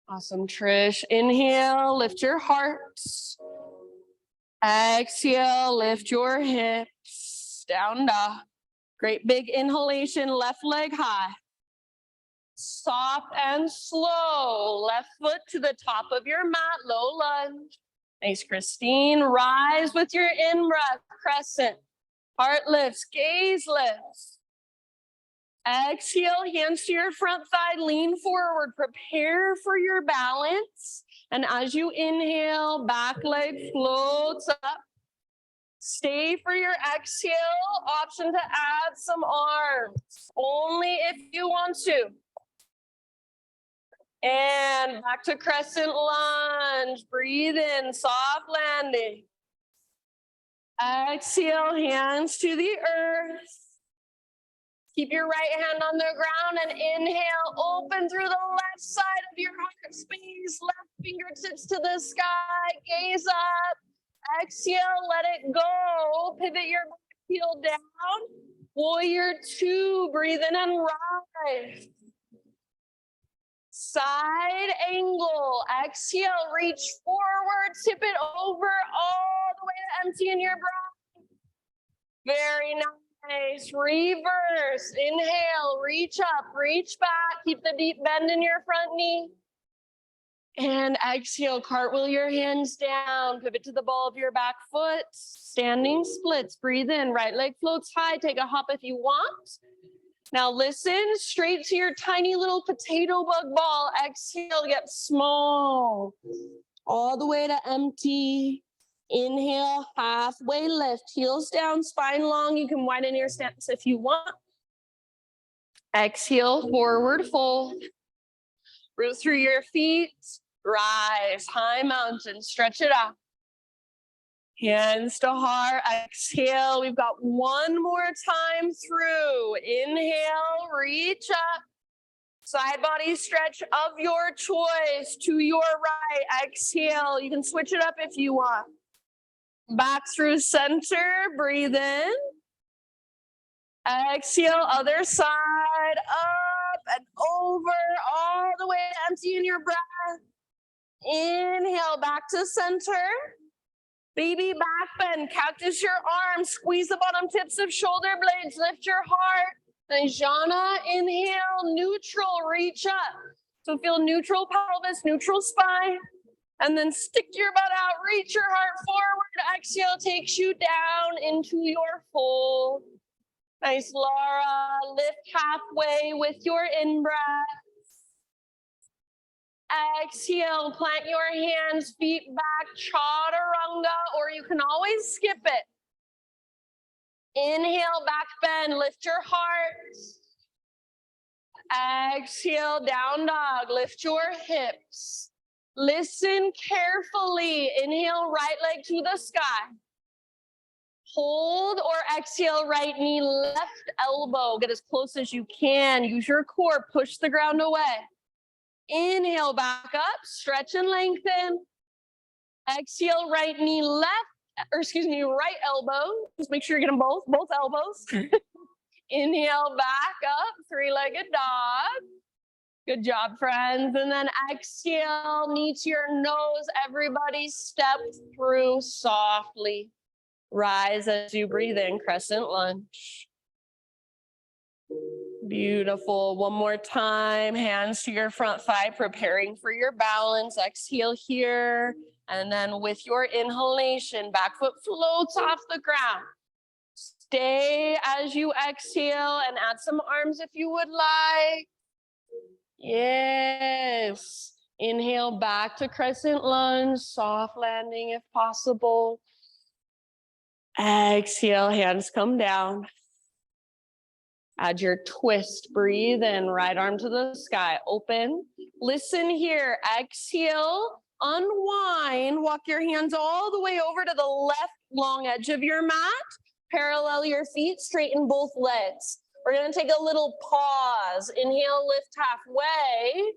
Awesome, Trish. Inhale, lift your heart. Exhale, lift your hips, down dog. Great big inhalation, left leg high. Soft and slow, left foot to the top of your mat, low lunge. Nice, Christine. Rise with your in-breath, crescent. Heart lifts, gaze lifts. Exhale, hands to your front thigh, lean forward, prepare for your balance. And as you inhale, back leg floats up. Stay for your exhale, option to add some arms, only if you want to. And back to crescent lunge, breathe in, soft landing. Exhale, hands to the earth. Keep your right hand on the ground and inhale, open through the left side of your heart space, left fingertips to the sky, gaze up. Exhale, let it go. Pivot your back heel down. Warrior two, breathe in and rise. Side angle, exhale, reach forward, tip it over all the way to empty in your breath. Very nice. Reverse, inhale, reach up, reach back, keep the deep bend in your front knee. And exhale, cartwheel your hands down, pivot to the ball of your back foot, standing splits, breathe in, right leg floats high, take a hop if you want. Now listen, straight to your tiny little potato bug ball, exhale, get small, all the way to empty. Inhale, halfway lift, heels down, spine long, you can widen your stance if you want. Exhale, forward fold. Root through your feet, rise, high mountain, stretch it out. Hands to heart, exhale. We've got one more time through. Inhale, reach up. Side body stretch of your choice to your right. Exhale, you can switch it up if you want. Back through center, breathe in. Exhale, other side, up and over, all the way to empty in your breath. Inhale, back to center. Baby back bend, cactus your arms, squeeze the bottom tips of shoulder blades, lift your heart. Then jhana, inhale, neutral, reach up. So feel neutral pelvis, neutral spine. And then stick your butt out, reach your heart forward. Exhale takes you down into your fold. Nice, Laura. Lift halfway with your in-breath. Exhale, plant your hands, feet back, chaturanga, or you can always skip it. Inhale, back bend, lift your heart. Exhale, down dog, lift your hips. Listen carefully. Inhale, right leg to the sky. Hold or exhale, right knee, left elbow. Get as close as you can. Use your core, push the ground away. Inhale, back up, stretch and lengthen. Exhale, right knee, right elbow. Just make sure you're getting both elbows. Inhale, back up, three-legged dog. Good job, friends. And then exhale, knee to your nose. Everybody step through softly. Rise as you breathe in, crescent lunge. Beautiful. One more time. Hands to your front thigh, preparing for your balance. Exhale here. And then with your inhalation, back foot floats off the ground. Stay as you exhale and add some arms if you would like. Yes. Inhale back to crescent lunge, soft landing if possible. Exhale, hands come down. Add your twist, breathe in, right arm to the sky, open. Listen here, exhale, unwind, walk your hands all the way over to the left long edge of your mat. Parallel your feet, straighten both legs. We're gonna take a little pause. Inhale, lift halfway.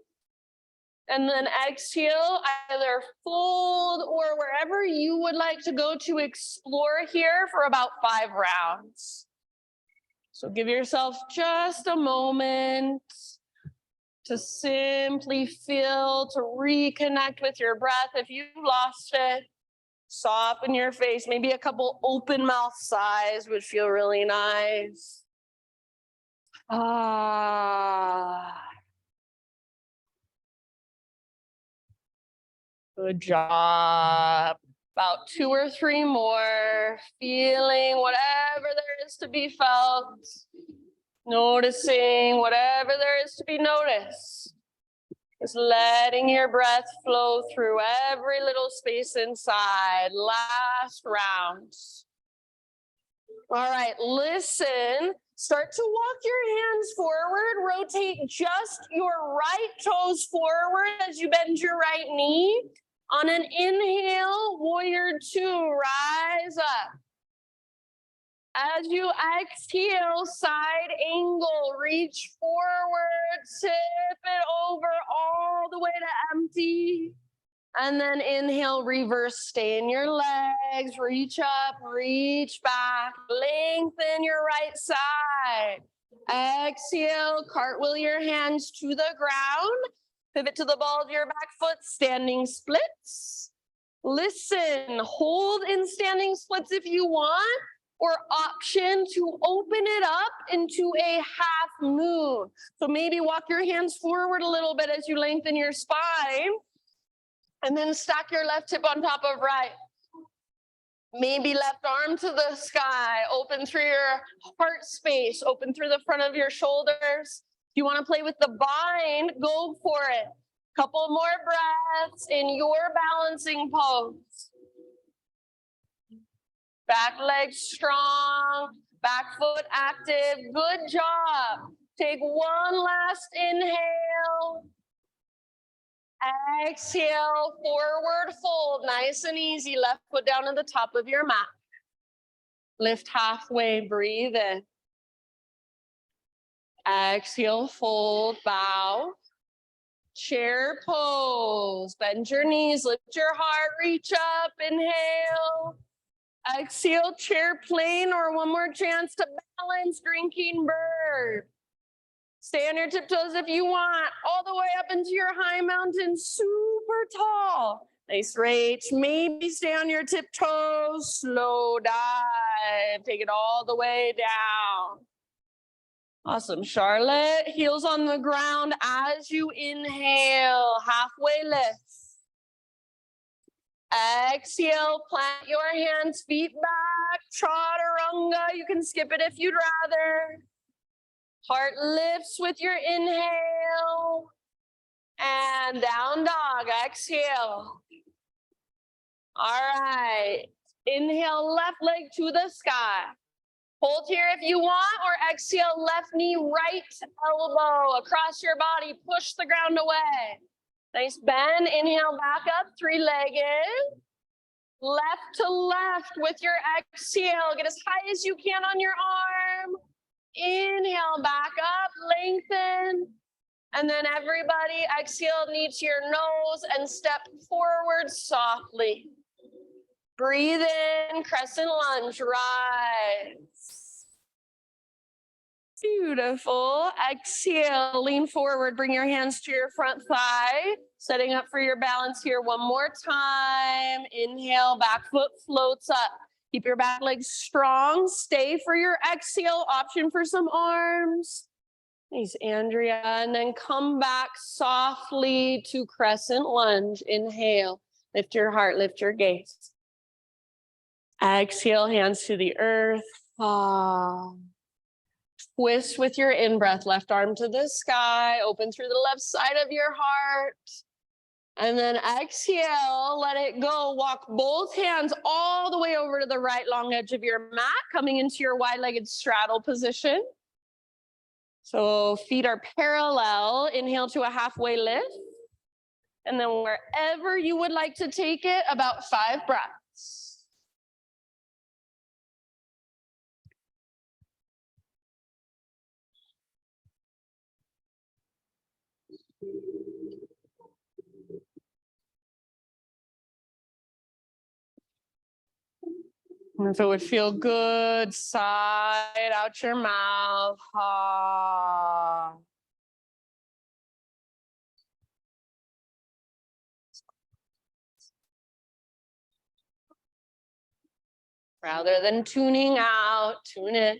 And then exhale, either fold or wherever you would like to go to explore here for about 5 rounds. So give yourself just a moment to simply feel, to reconnect with your breath. If you've lost it, soften your face. Maybe a couple open mouth sighs would feel really nice. Good job. About 2 or 3 more. Feeling whatever there is to be felt. Noticing whatever there is to be noticed. Just letting your breath flow through every little space inside. Last round. All right, listen. Start to walk your hands forward. Rotate just your right toes forward as you bend your right knee. On an inhale, warrior 2, rise up. As you exhale, side angle, reach forward, tip it over all the way to empty. And then inhale, reverse, stay in your legs, reach up, reach back, lengthen your right side. Exhale, cartwheel your hands to the ground. Pivot to the ball of your back foot, standing splits. Listen, hold in standing splits if you want, or option to open it up into a half moon. So maybe walk your hands forward a little bit as you lengthen your spine, and then stack your left hip on top of right. Maybe left arm to the sky, open through your heart space, open through the front of your shoulders. If you want to play with the bind, go for it. Couple more breaths in your balancing pose. Back leg strong, back foot active. Good job. Take one last inhale. Exhale, forward fold, nice and easy. Left foot down to the top of your mat. Lift halfway, breathe in. Exhale, fold, bow. Chair pose, bend your knees, lift your heart, reach up, inhale. Exhale, chair plane, or one more chance to balance, drinking bird. Stay on your tiptoes if you want, all the way up into your high mountain, super tall. Nice reach, maybe stay on your tiptoes, slow dive, take it all the way down. Awesome, Charlotte, heels on the ground as you inhale, halfway lift. Exhale, plant your hands, feet back, chaturanga, you can skip it if you'd rather. Heart lifts with your inhale. And down dog, exhale. All right, inhale, left leg to the sky. Hold here if you want, or exhale, left knee, right elbow across your body, push the ground away. Nice bend, inhale back up, three-legged. Left to left with your exhale, get as high as you can on your arm. Inhale, back up, lengthen. And then everybody exhale, knee to your nose and step forward softly. Breathe in, crescent lunge, rise. Beautiful. Exhale, lean forward, bring your hands to your front thigh. Setting up for your balance here one more time. Inhale, back foot floats up. Keep your back legs strong. Stay for your exhale, option for some arms. Nice, Andrea. And then come back softly to crescent lunge. Inhale, lift your heart, lift your gaze. Exhale, hands to the earth. Twist with your in-breath, left arm to the sky, open through the left side of your heart. And then exhale, let it go. Walk both hands all the way over to the right long edge of your mat, coming into your wide-legged straddle position. So feet are parallel. Inhale to a halfway lift. And then wherever you would like to take it, about 5 breaths. And if it would feel good, sigh out your mouth. Rather than tuning out, tune in.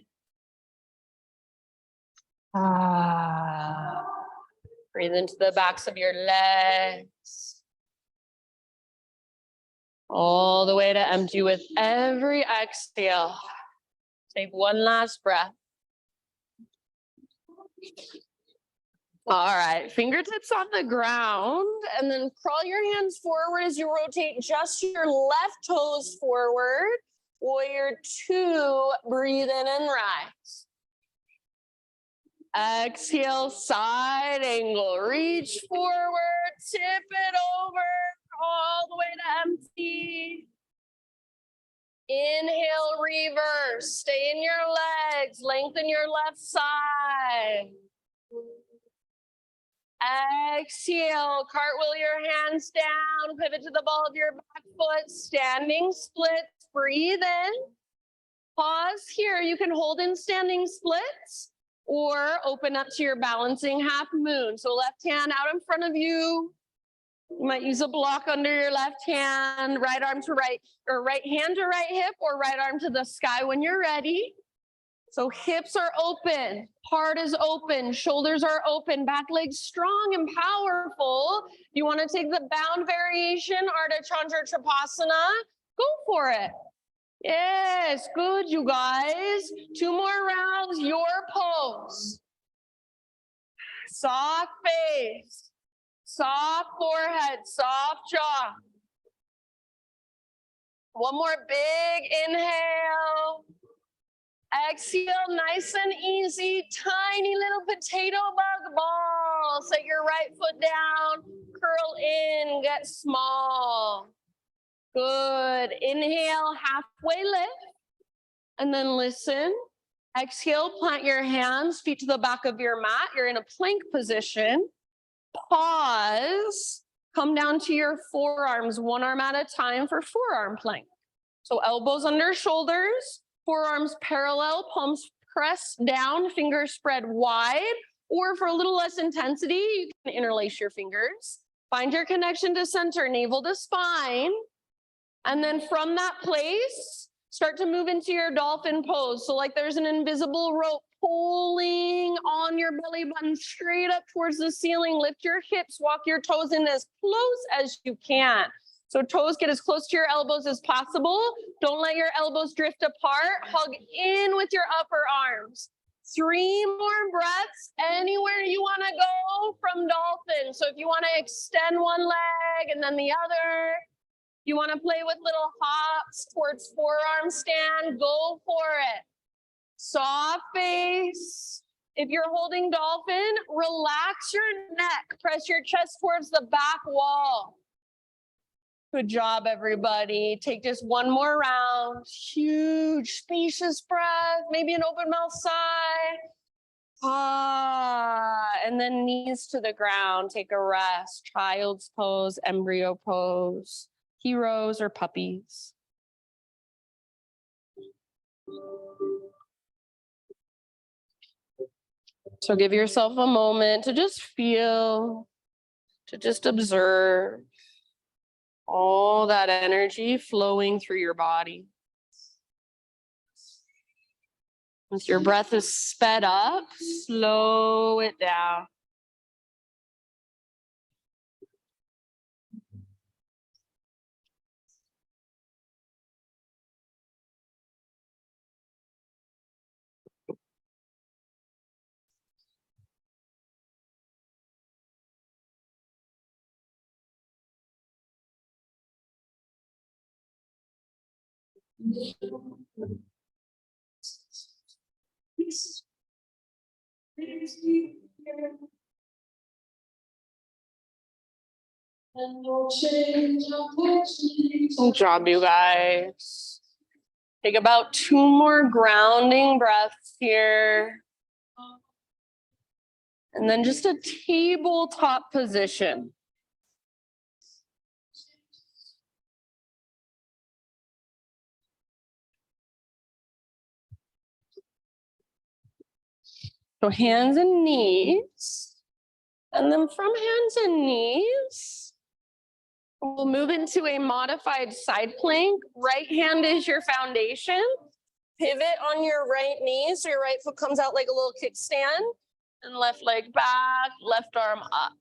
Breathe into the backs of your legs. All the way to empty with every exhale. Take one last breath. All right, fingertips on the ground, and then crawl your hands forward as you rotate just your left toes forward. Warrior 2, breathe in and rise. Exhale, side angle, reach forward, tip it over, all the way to empty. Inhale, reverse, stay in your legs, lengthen your left side. Exhale, cartwheel your hands down, pivot to the ball of your back foot, standing splits, breathe in. Pause here, you can hold in standing splits or open up to your balancing half moon. So left hand out in front of you. You might use a block under your left hand, right arm to right, or right hand to right hip, or right arm to the sky when you're ready. So hips are open, heart is open, shoulders are open, back legs strong and powerful. You want to take the bound variation, Ardha Chandra Tripassana, go for it. Yes, good, you guys. 2 more rounds, your pose. Soft face, soft forehead, soft jaw. One more big inhale. Exhale, nice and easy, tiny little potato bug ball. Set your right foot down, curl in, get small. Good, inhale, halfway lift, and then listen. Exhale, plant your hands, feet to the back of your mat. You're in a plank position. Pause, come down to your forearms, one arm at a time for forearm plank. So elbows under shoulders, forearms parallel, palms pressed down, fingers spread wide, or for a little less intensity, you can interlace your fingers. Find your connection to center, navel to spine. And then from that place, start to move into your dolphin pose. So like there's an invisible rope pulling on your belly button straight up towards the ceiling. Lift your hips, walk your toes in as close as you can. So toes get as close to your elbows as possible. Don't let your elbows drift apart. Hug in with your upper arms. 3 more breaths anywhere you want to go from dolphin. So if you want to extend one leg and then the other, you want to play with little hops towards forearm stand, go for it. Soft face. If you're holding dolphin, relax your neck. Press your chest towards the back wall. Good job, everybody. Take just one more round. Huge, spacious breath. Maybe an open mouth sigh. And then knees to the ground. Take a rest. Child's pose, embryo pose, heroes or puppies. So give yourself a moment to just feel, to just observe all that energy flowing through your body. As your breath is sped up, slow it down. Good job, you guys. Take about 2 more grounding breaths here. And then just a tabletop position. So hands and knees. And then from hands and knees, we'll move into a modified side plank. Right hand is your foundation. Pivot on your right knee, so your right foot comes out like a little kickstand. And left leg back, left arm up.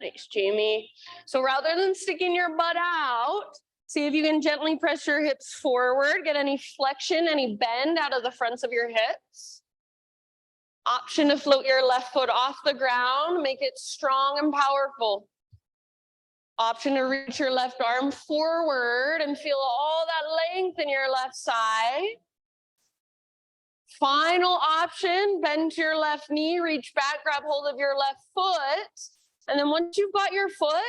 Thanks, Jamie. So rather than sticking your butt out, see if you can gently press your hips forward, get any flexion, any bend out of the fronts of your hips. Option to float your left foot off the ground, make it strong and powerful. Option to reach your left arm forward and feel all that length in your left side. Final option, bend to your left knee, reach back, grab hold of your left foot. And then once you've got your foot,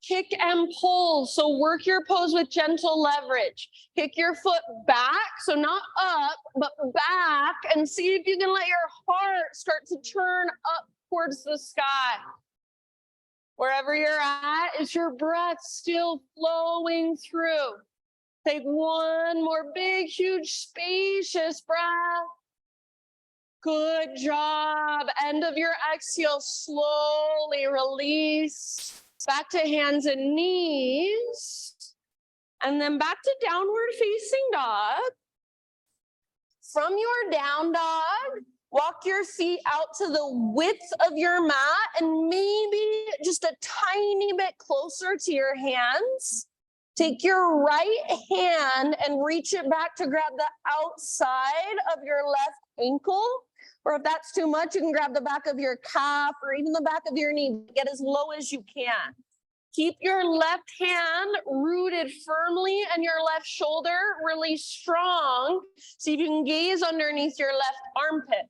kick and pull. So work your pose with gentle leverage. Kick your foot back, so not up, but back, and see if you can let your heart start to turn up towards the sky. Wherever you're at, is your breath still flowing through? Take one more big, huge, spacious breath. Good job. End of your exhale, slowly release. Back to hands and knees. And then back to downward facing dog. From your down dog, walk your feet out to the width of your mat and maybe just a tiny bit closer to your hands. Take your right hand and reach it back to grab the outside of your left ankle. Or if that's too much, you can grab the back of your calf or even the back of your knee. Get as low as you can. Keep your left hand rooted firmly and your left shoulder really strong. See if you can gaze underneath your left armpit.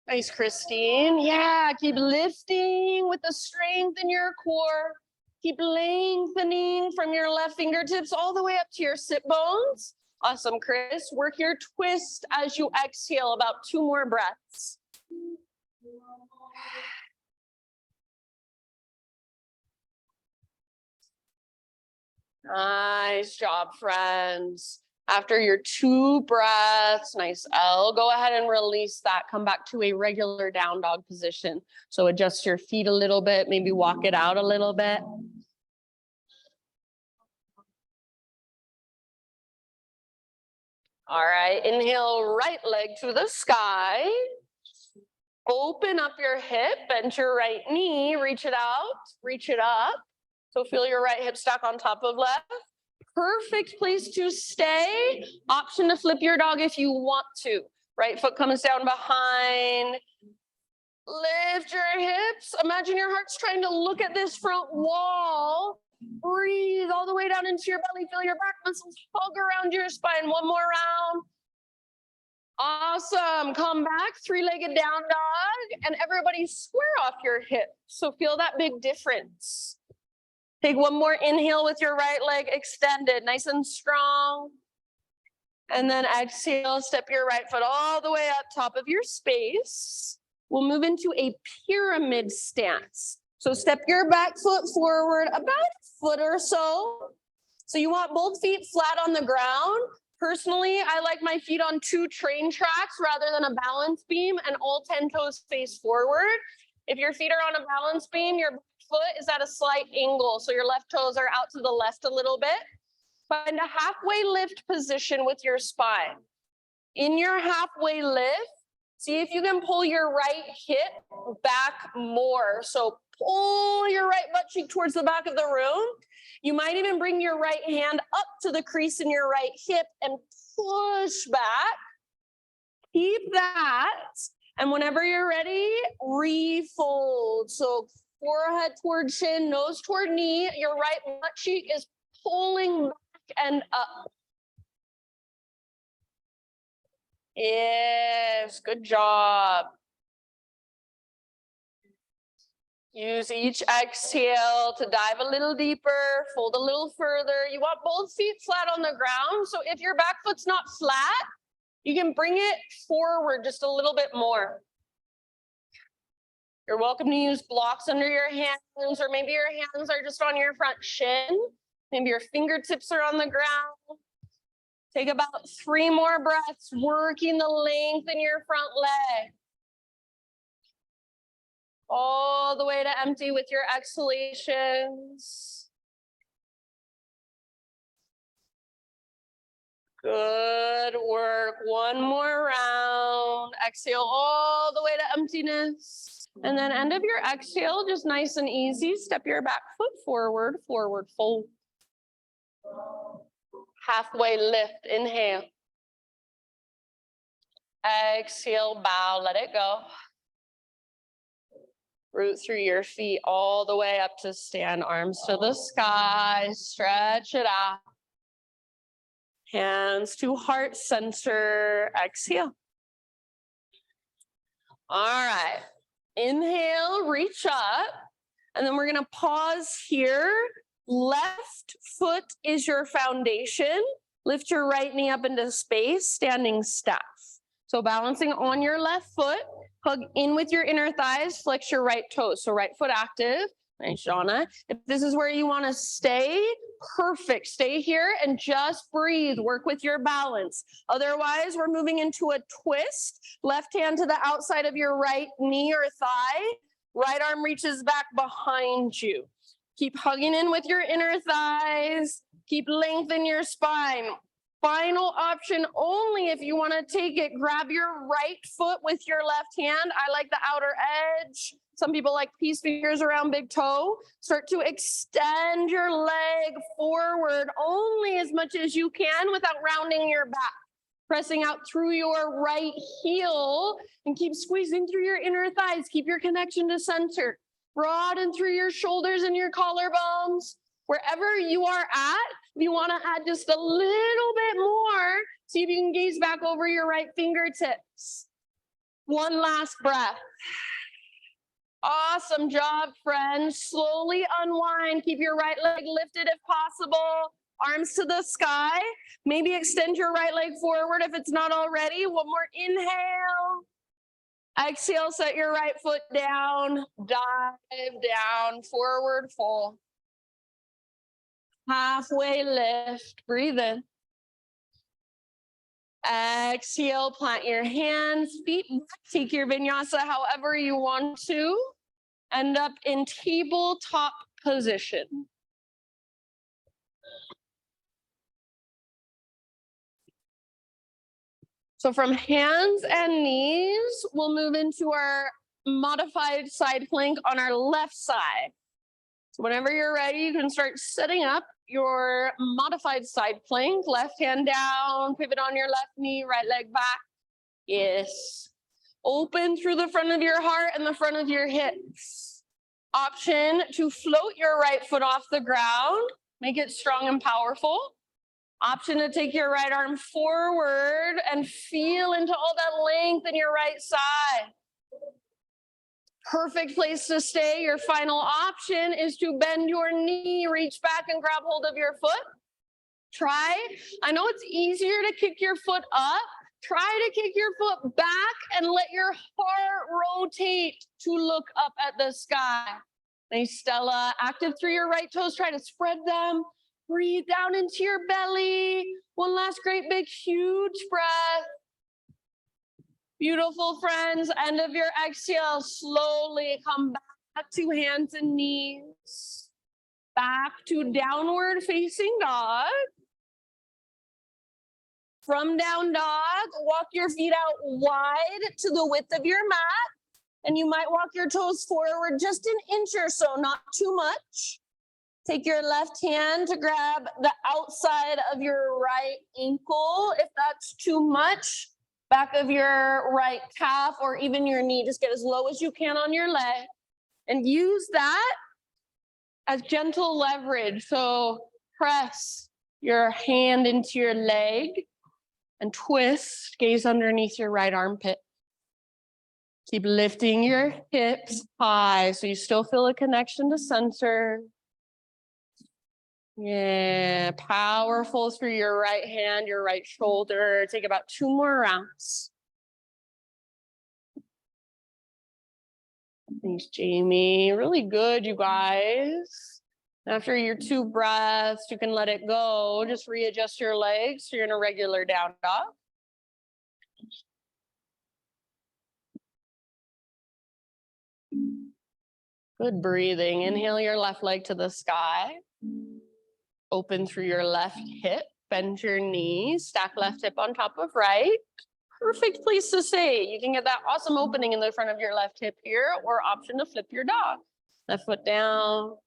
Nice, Christine. Yeah, keep lifting with the strength in your core. Keep lengthening from your left fingertips all the way up to your sit bones. Awesome, Chris. Work your twist as you exhale, about 2 more breaths. Nice job, friends. After your 2 breaths, nice L, go ahead and release that. Come back to a regular down dog position. So adjust your feet a little bit, maybe walk it out a little bit. All right, inhale, right leg to the sky. Open up your hip, bend your right knee, reach it out, reach it up. So feel your right hip stack on top of left. Perfect place to stay. Option to flip your dog if you want to. Right foot comes down behind. Lift your hips. Imagine your heart's trying to look at this front wall. Breathe all the way down into your belly. Feel your back muscles hug around your spine. One more round. Awesome. Come back, 3-legged down dog, and everybody square off your hips. So feel that big difference. Take one more inhale with your right leg extended, nice and strong. And then exhale, step your right foot all the way up top of your space. We'll move into a pyramid stance. So step your back foot forward about a foot or so. So you want both feet flat on the ground. Personally, I like my feet on 2 train tracks rather than a balance beam, and all 10 toes face forward. If your feet are on a balance beam, your foot is at a slight angle, so your left toes are out to the left a little bit. Find a halfway lift position with your spine. In your halfway lift, see if you can pull your right hip back more. So pull your right butt cheek towards the back of the room. You might even bring your right hand up to the crease in your right hip and push back. Keep that. And whenever you're ready, refold. So forehead toward chin, nose toward knee. Your right butt cheek is pulling back and up. Yes, good job. Use each exhale to dive a little deeper, fold a little further. You want both feet flat on the ground. So if your back foot's not flat, you can bring it forward just a little bit more. You're welcome to use blocks under your hands, or maybe your hands are just on your front shin. Maybe your fingertips are on the ground. Take about 3 more breaths, working the length in your front leg. All the way to empty with your exhalations. Good work. One more round. Exhale all the way to emptiness. And then end of your exhale, just nice and easy. Step your back foot forward, forward fold. Halfway lift, inhale. Exhale, bow, let it go. Root through your feet all the way up to stand, arms to the sky, stretch it out. Hands to heart center, exhale. All right, inhale, reach up, and then we're gonna pause here. Left foot is your foundation. Lift your right knee up into space, standing staff. So balancing on your left foot, hug in with your inner thighs, flex your right toes. So right foot active. Nice, Shauna. If this is where you want to stay, perfect. Stay here and just breathe. Work with your balance. Otherwise, we're moving into a twist. Left hand to the outside of your right knee or thigh. Right arm reaches back behind you. Keep hugging in with your inner thighs. Keep lengthening your spine. Final option only if you want to take it, grab your right foot with your left hand. I like the outer edge. Some people like peace fingers around big toe. Start to extend your leg forward only as much as you can without rounding your back. Pressing out through your right heel and keep squeezing through your inner thighs. Keep your connection to center. Broaden through your shoulders and your collarbones. Wherever you are at, you want to add just a little bit more. See if you can gaze back over your right fingertips. One last breath. Awesome job, friends. Slowly unwind. Keep your right leg lifted if possible. Arms to the sky. Maybe extend your right leg forward if it's not already. One more inhale. Exhale, set your right foot down. Dive down, forward fold. Halfway lift, breathe in. Exhale, plant your hands, feet back. Take your vinyasa however you want to. End up in tabletop position. So from hands and knees, we'll move into our modified side plank on our left side. So whenever you're ready, you can start setting up your modified side plank. Left hand down, pivot on your left knee, right leg back. Yes. Open through the front of your heart and the front of your hips. Option to float your right foot off the ground. Make it strong and powerful. Option to take your right arm forward and feel into all that length in your right side. Perfect place to stay. Your final option is to bend your knee, reach back and grab hold of your foot. Try. I know it's easier to kick your foot up. Try to kick your foot back and let your heart rotate to look up at the sky. Nice, Stella. Active through your right toes. Try to spread them. Breathe down into your belly. One last great big huge breath. Beautiful, friends. End of your exhale. Slowly come back to hands and knees. Back to downward facing dog. From down dog, walk your feet out wide to the width of your mat. And you might walk your toes forward just an inch or so, not too much. Take your left hand to grab the outside of your right ankle. If that's too much, back of your right calf or even your knee, just get as low as you can on your leg and use that as gentle leverage. So press your hand into your leg and twist, gaze underneath your right armpit. Keep lifting your hips high so you still feel a connection to center. Yeah, powerful through your right hand, your right shoulder. Take about 2 more rounds. Thanks, Jamie. Really good, you guys. After your 2 breaths, you can let it go. Just readjust your legs so you're in a regular down dog. Good breathing. Inhale your left leg to the sky. Open through your left hip, bend your knees, stack left hip on top of right. Perfect place to stay. You can get that awesome opening in the front of your left hip here, or option to flip your dog. Left foot down.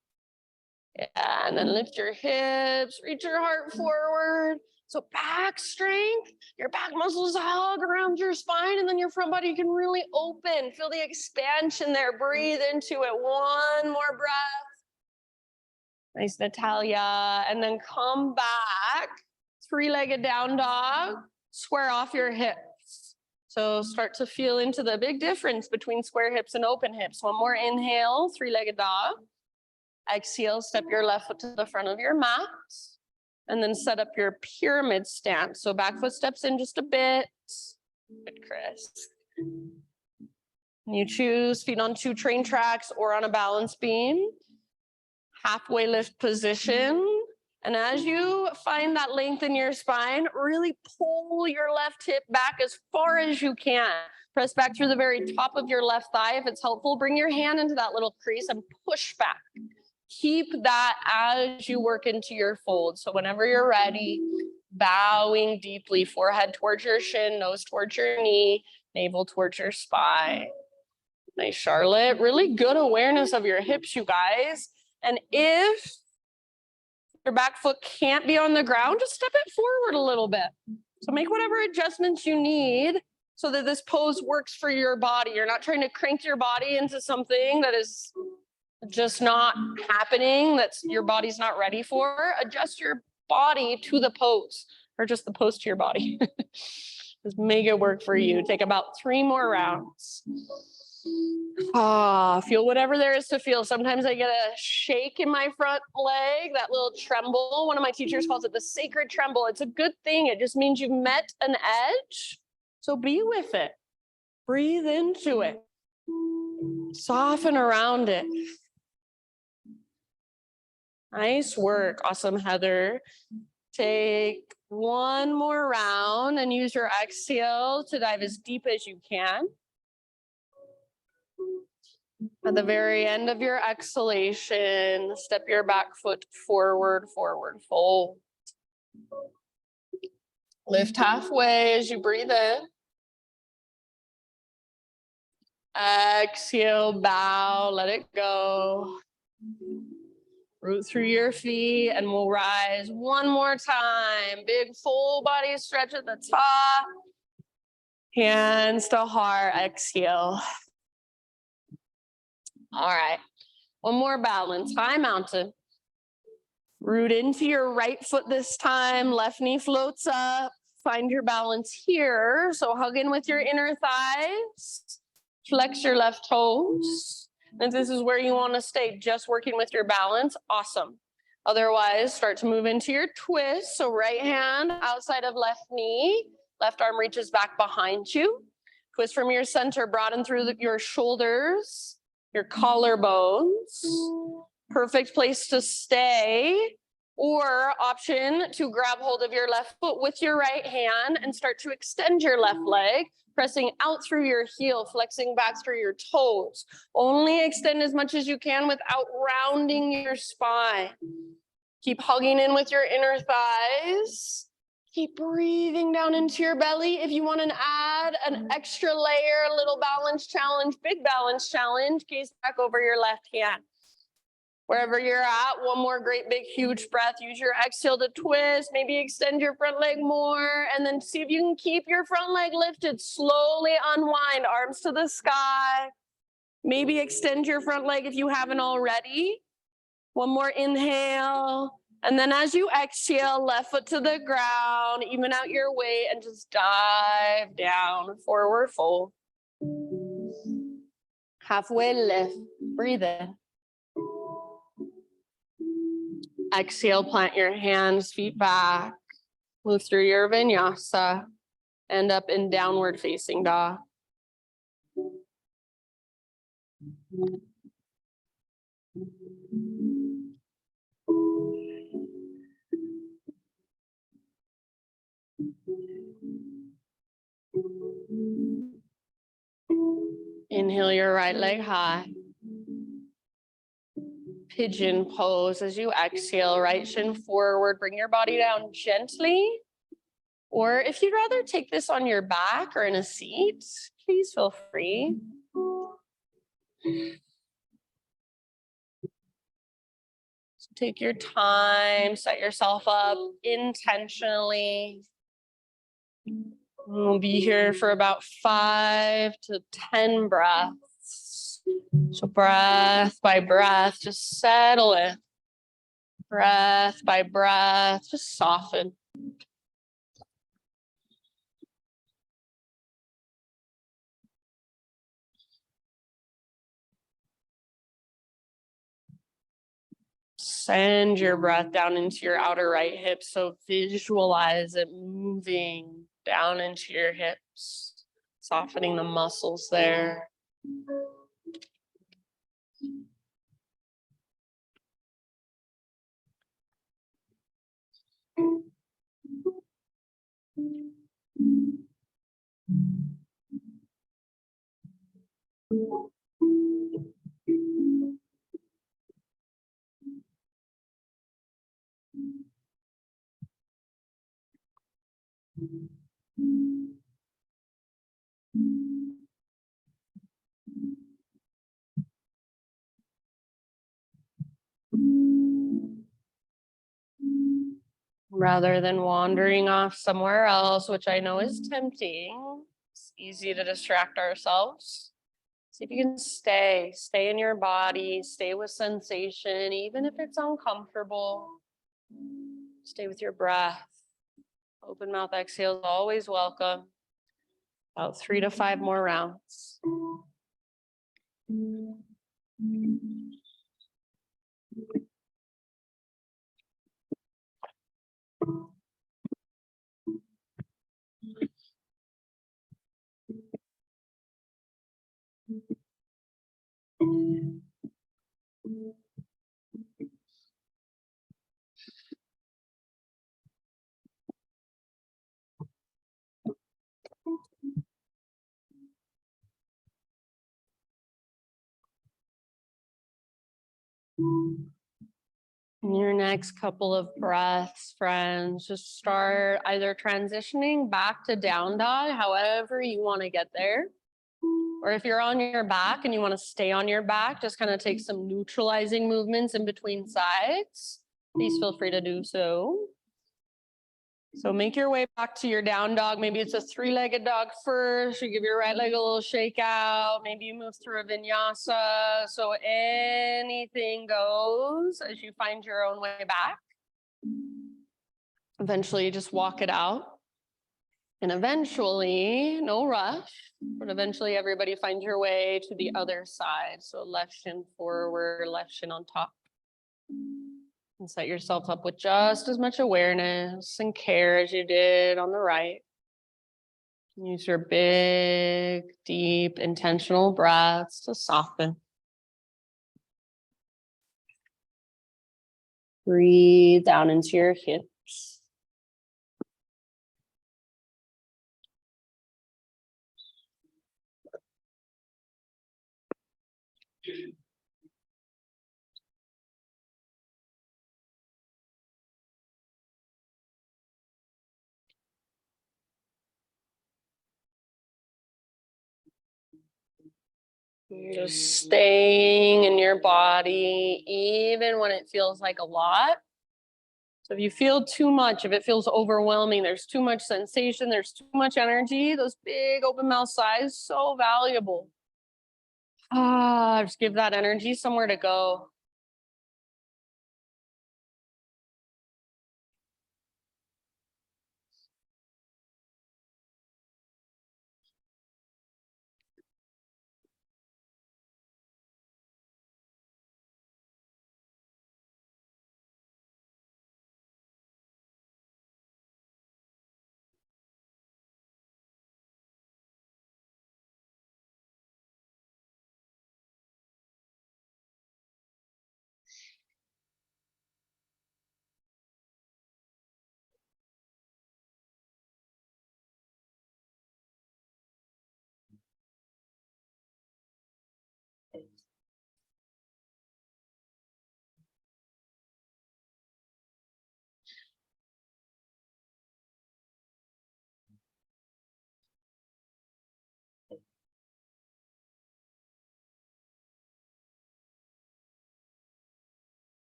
Yeah, and then lift your hips, reach your heart forward. So back strength, your back muscles hug around your spine, and then your front body can really open. Feel the expansion there. Breathe into it. 1 more breath. Nice, Natalia. And then come back, 3-legged down dog, square off your hips. So start to feel into the big difference between square hips and open hips. 1 more inhale, 3-legged dog. Exhale, step your left foot to the front of your mat. And then set up your pyramid stance. So back foot steps in just a bit. Good, Chris. You choose feet on 2 train tracks or on a balance beam. Halfway lift position. And as you find that length in your spine, really pull your left hip back as far as you can. Press back through the very top of your left thigh. If it's helpful, bring your hand into that little crease and push back. Keep that as you work into your fold. So whenever you're ready, bowing deeply, forehead towards your shin, nose towards your knee, navel towards your spine. Nice, Charlotte. Really good awareness of your hips, you guys. And if your back foot can't be on the ground, just step it forward a little bit. So make whatever adjustments you need so that this pose works for your body. You're not trying to crank your body into something that is just not happening, that's your body's not ready for. Adjust your body to the pose, or just the pose to your body. Just make it work for you. Take about 3 more rounds. Feel whatever there is to feel. Sometimes I get a shake in my front leg, that little tremble. One of my teachers calls it the sacred tremble. It's a good thing. It just means you've met an edge. So be with it. Breathe into it. Soften around it. Nice work. Awesome, Heather. Take one more round and use your exhale to dive as deep as you can. At the very end of your exhalation, step your back foot forward, forward fold. Lift halfway as you breathe in. Exhale, bow, let it go. Root through your feet and we'll rise one more time. Big full body stretch at the top. Hands to heart, exhale. All right, one more balance, high mountain. Root into your right foot this time, left knee floats up. Find your balance here. So hug in with your inner thighs. Flex your left toes. And this is where you want to stay, just working with your balance. Awesome. Otherwise, start to move into your twist. So right hand outside of left knee, left arm reaches back behind you. Twist from your center, broaden through your shoulders, your collarbones. Perfect place to stay. Or option to grab hold of your left foot with your right hand and start to extend your left leg, pressing out through your heel, flexing back through your toes. Only extend as much as you can without rounding your spine. Keep hugging in with your inner thighs. Keep breathing down into your belly. If you want to add an extra layer, a little balance challenge, big balance challenge, gaze back over your left hand. Wherever you're at, one more great big huge breath. Use your exhale to twist, maybe extend your front leg more, and then see if you can keep your front leg lifted. Slowly unwind, arms to the sky. Maybe extend your front leg if you haven't already. One more inhale. And then as you exhale, left foot to the ground, even out your weight and just dive down, forward fold. Halfway lift, breathe in. Exhale, plant your hands, feet back. Move through your vinyasa. End up in downward facing dog. Inhale your right leg high. Pigeon pose as you exhale, right shin forward, bring your body down gently. Or if you'd rather take this on your back or in a seat, please feel free. Take your time, set yourself up intentionally. We'll be here for about 5 to 10 breaths. So breath by breath, just settle in. Breath by breath, just soften. Send your breath down into your outer right hip. So visualize it moving down into your hips, softening the muscles there. Rather than wandering off somewhere else, which I know is tempting, it's easy to distract ourselves. See if you can stay in your body, stay with sensation, even if it's uncomfortable. Stay with your breath. Open mouth exhale is always welcome. About 3 to 5 more rounds. In your next couple of breaths, friends, just start either transitioning back to down dog, however you want to get there. Or if you're on your back and you want to stay on your back, just kind of take some neutralizing movements in between sides. Please feel free to do so. So make your way back to your down dog. Maybe it's a three-legged dog first. You give your right leg a little shake out. Maybe you move through a vinyasa. So anything goes as you find your own way back. Eventually, you just walk it out. And eventually, no rush, but eventually everybody finds your way to the other side. So left shin forward, left shin on top. And set yourself up with just as much awareness and care as you did on the right. Use your big, deep, intentional breaths to soften. Breathe down into your hips. Just staying in your body, even when it feels like a lot. So if you feel too much, if it feels overwhelming, there's too much sensation, there's too much energy, those big open mouth sighs, so valuable. Just give that energy somewhere to go.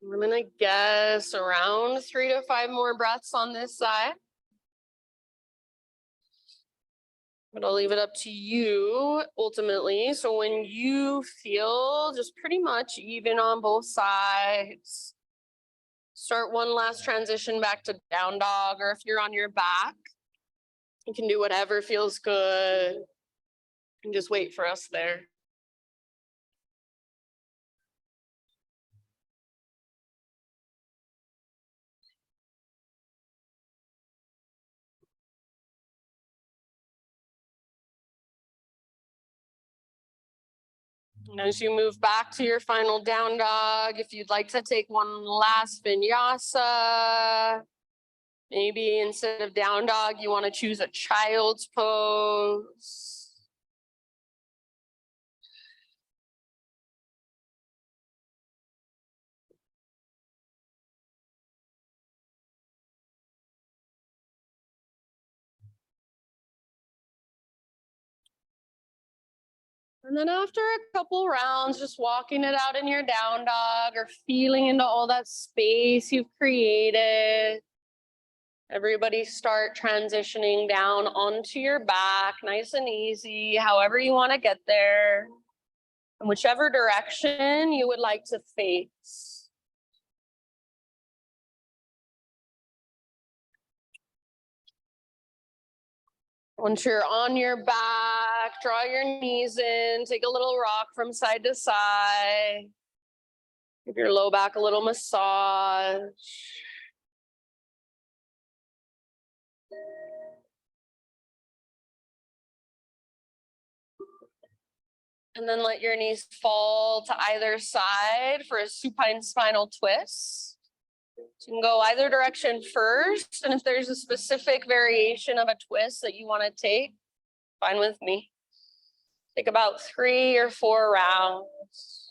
I'm gonna guess around 3 to 5 more breaths on this side. But I'll leave it up to you ultimately. So when you feel just pretty much even on both sides, start one last transition back to down dog, or if you're on your back, you can do whatever feels good and just wait for us there. And as you move back to your final down dog, if you'd like to take one last vinyasa, maybe instead of down dog, you want to choose a child's pose. And then after a couple rounds, just walking it out in your down dog or feeling into all that space you've created. Everybody start transitioning down onto your back, nice and easy, however you want to get there. And whichever direction you would like to face. Once you're on your back, draw your knees in, take a little rock from side to side. Give your low back a little massage. And then let your knees fall to either side for a supine spinal twist. So you can go either direction first, and if there's a specific variation of a twist that you want to take, fine with me. Take about 3 or 4 rounds.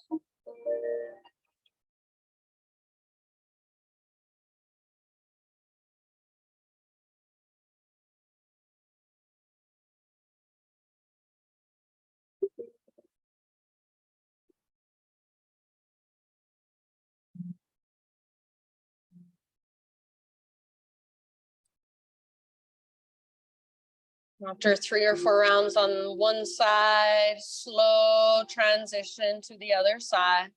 After 3 or 4 rounds on one side, slow transition to the other side.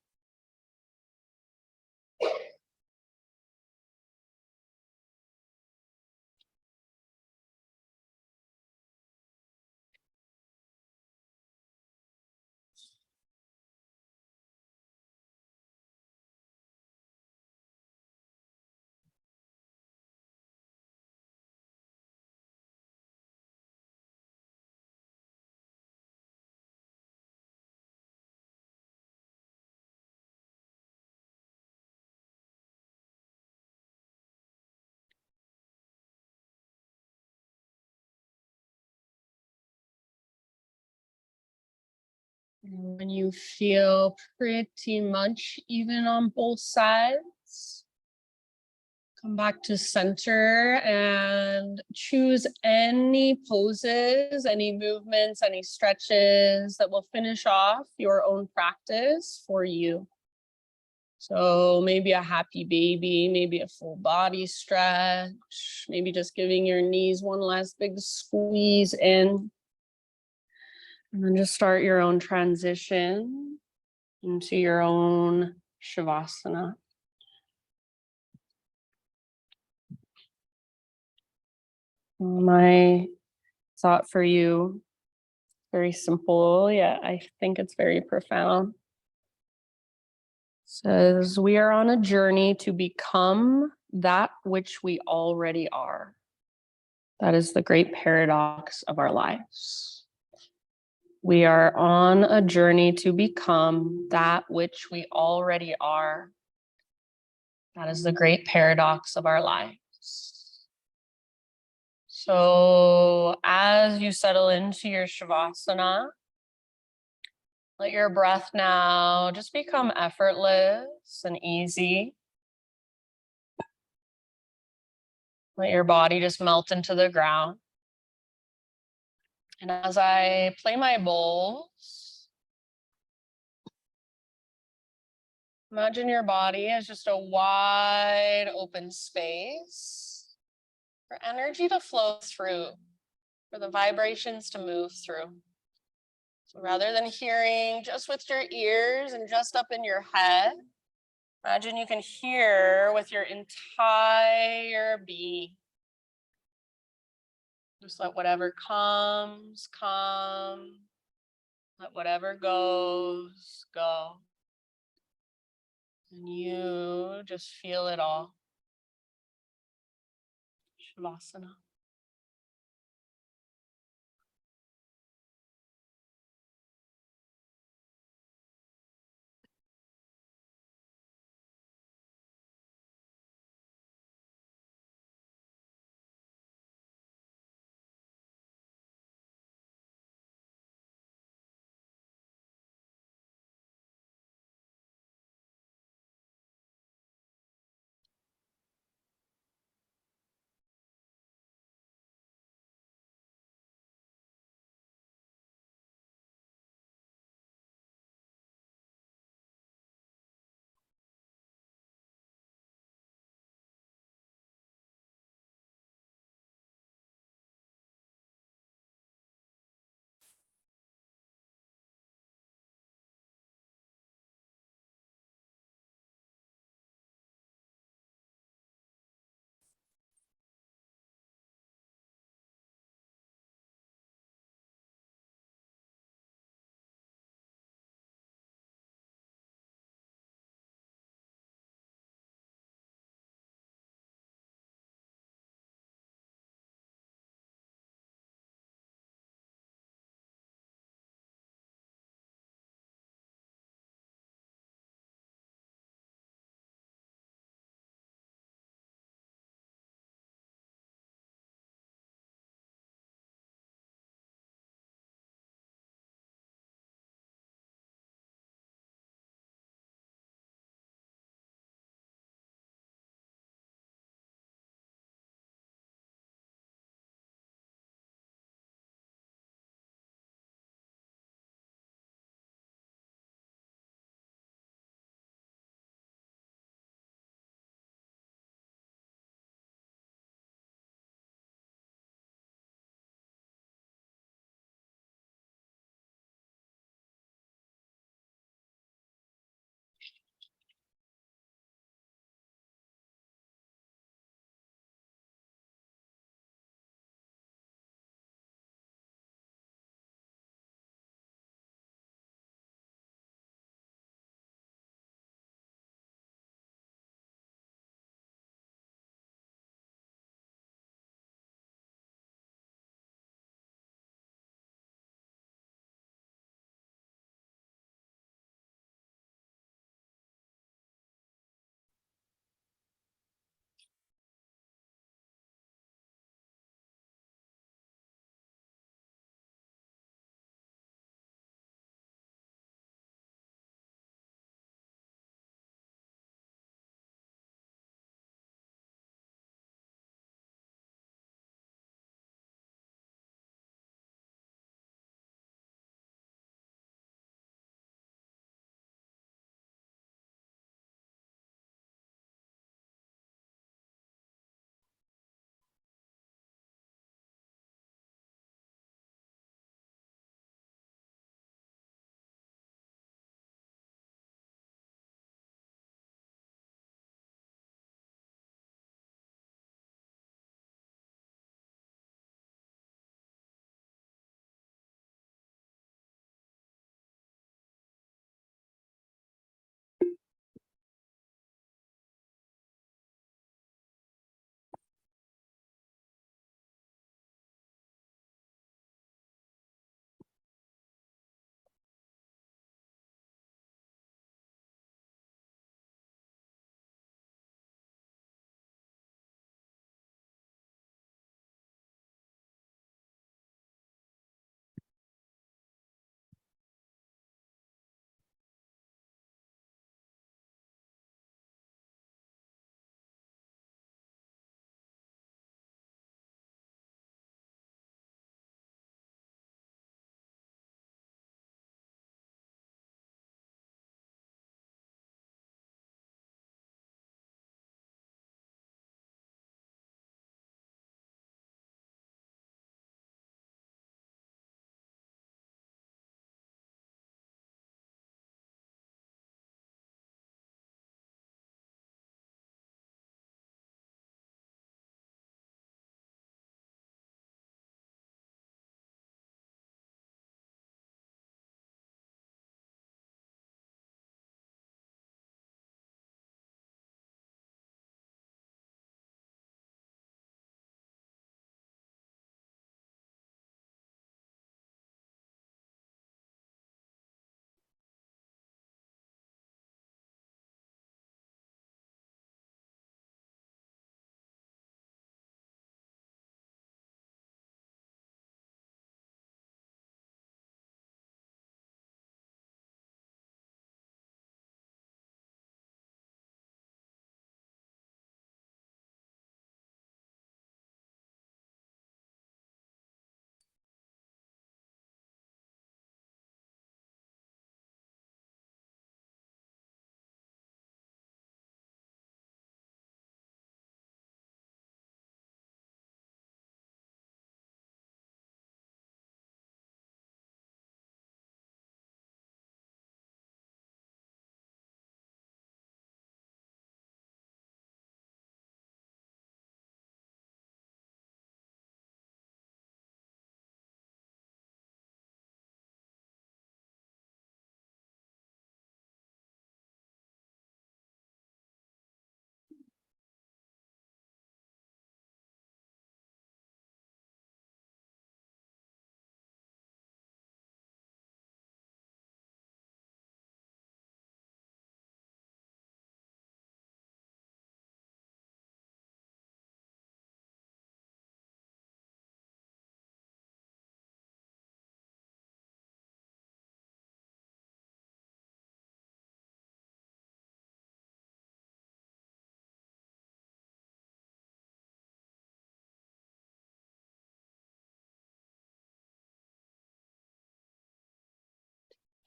And when you feel pretty much even on both sides, come back to center and choose any poses, any movements, any stretches that will finish off your own practice for you. So maybe a happy baby, maybe a full body stretch, maybe just giving your knees one last big squeeze in. And then just start your own transition into your own Shavasana. My thought for you, very simple, yet I think it's very profound. Says, we are on a journey to become that which we already are. That is the great paradox of our lives. We are on a journey to become that which we already are. That is the great paradox of our lives. So as you settle into your Shavasana, let your breath now just become effortless and easy. Let your body just melt into the ground. And as I play my bowls, imagine your body as just a wide open space for energy to flow through, for the vibrations to move through. So rather than hearing just with your ears and just up in your head, imagine you can hear with your entire being. Just let whatever comes, come. Let whatever goes, go. And you just feel it all. Shavasana.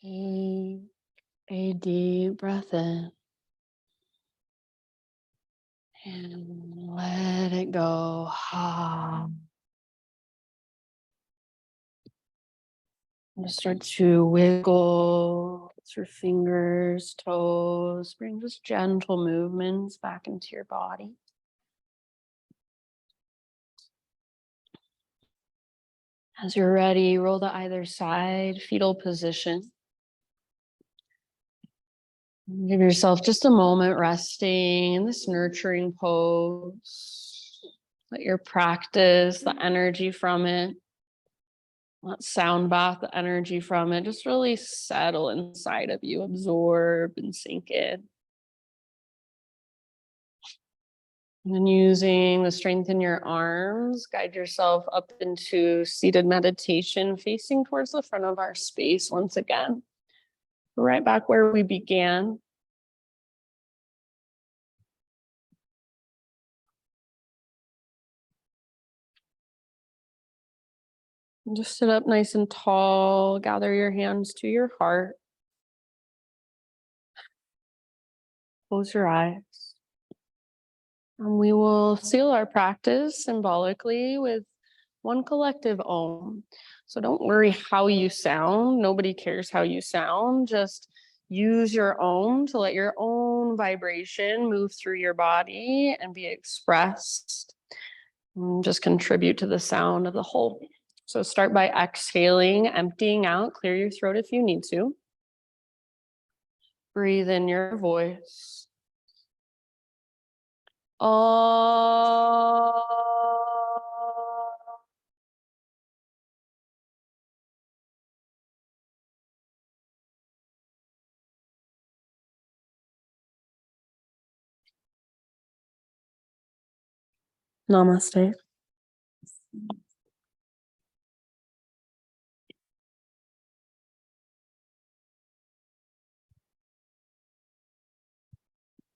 Take a deep breath in and let it go. And start to wiggle through fingers, toes, bring just gentle movements back into your body. As you're ready, roll to either side, fetal position. Give yourself just a moment resting in this nurturing pose. Let your practice, the energy from it, that sound bath, the energy from it, just really settle inside of you, absorb and sink in. And then using the strength in your arms, guide yourself up into seated meditation, facing towards the front of our space once again. Right back where we began. And just sit up nice and tall, gather your hands to your heart. Close your eyes. And we will seal our practice symbolically with one collective Om. So don't worry how you sound. Nobody cares how you sound. Just use your Om to let your own vibration move through your body and be expressed. And just contribute to the sound of the whole. So start by exhaling, emptying out, clear your throat if you need to. Breathe in your voice. Namaste.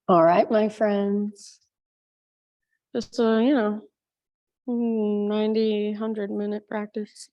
All right, my friends. Just a, 90, 100-minute practice.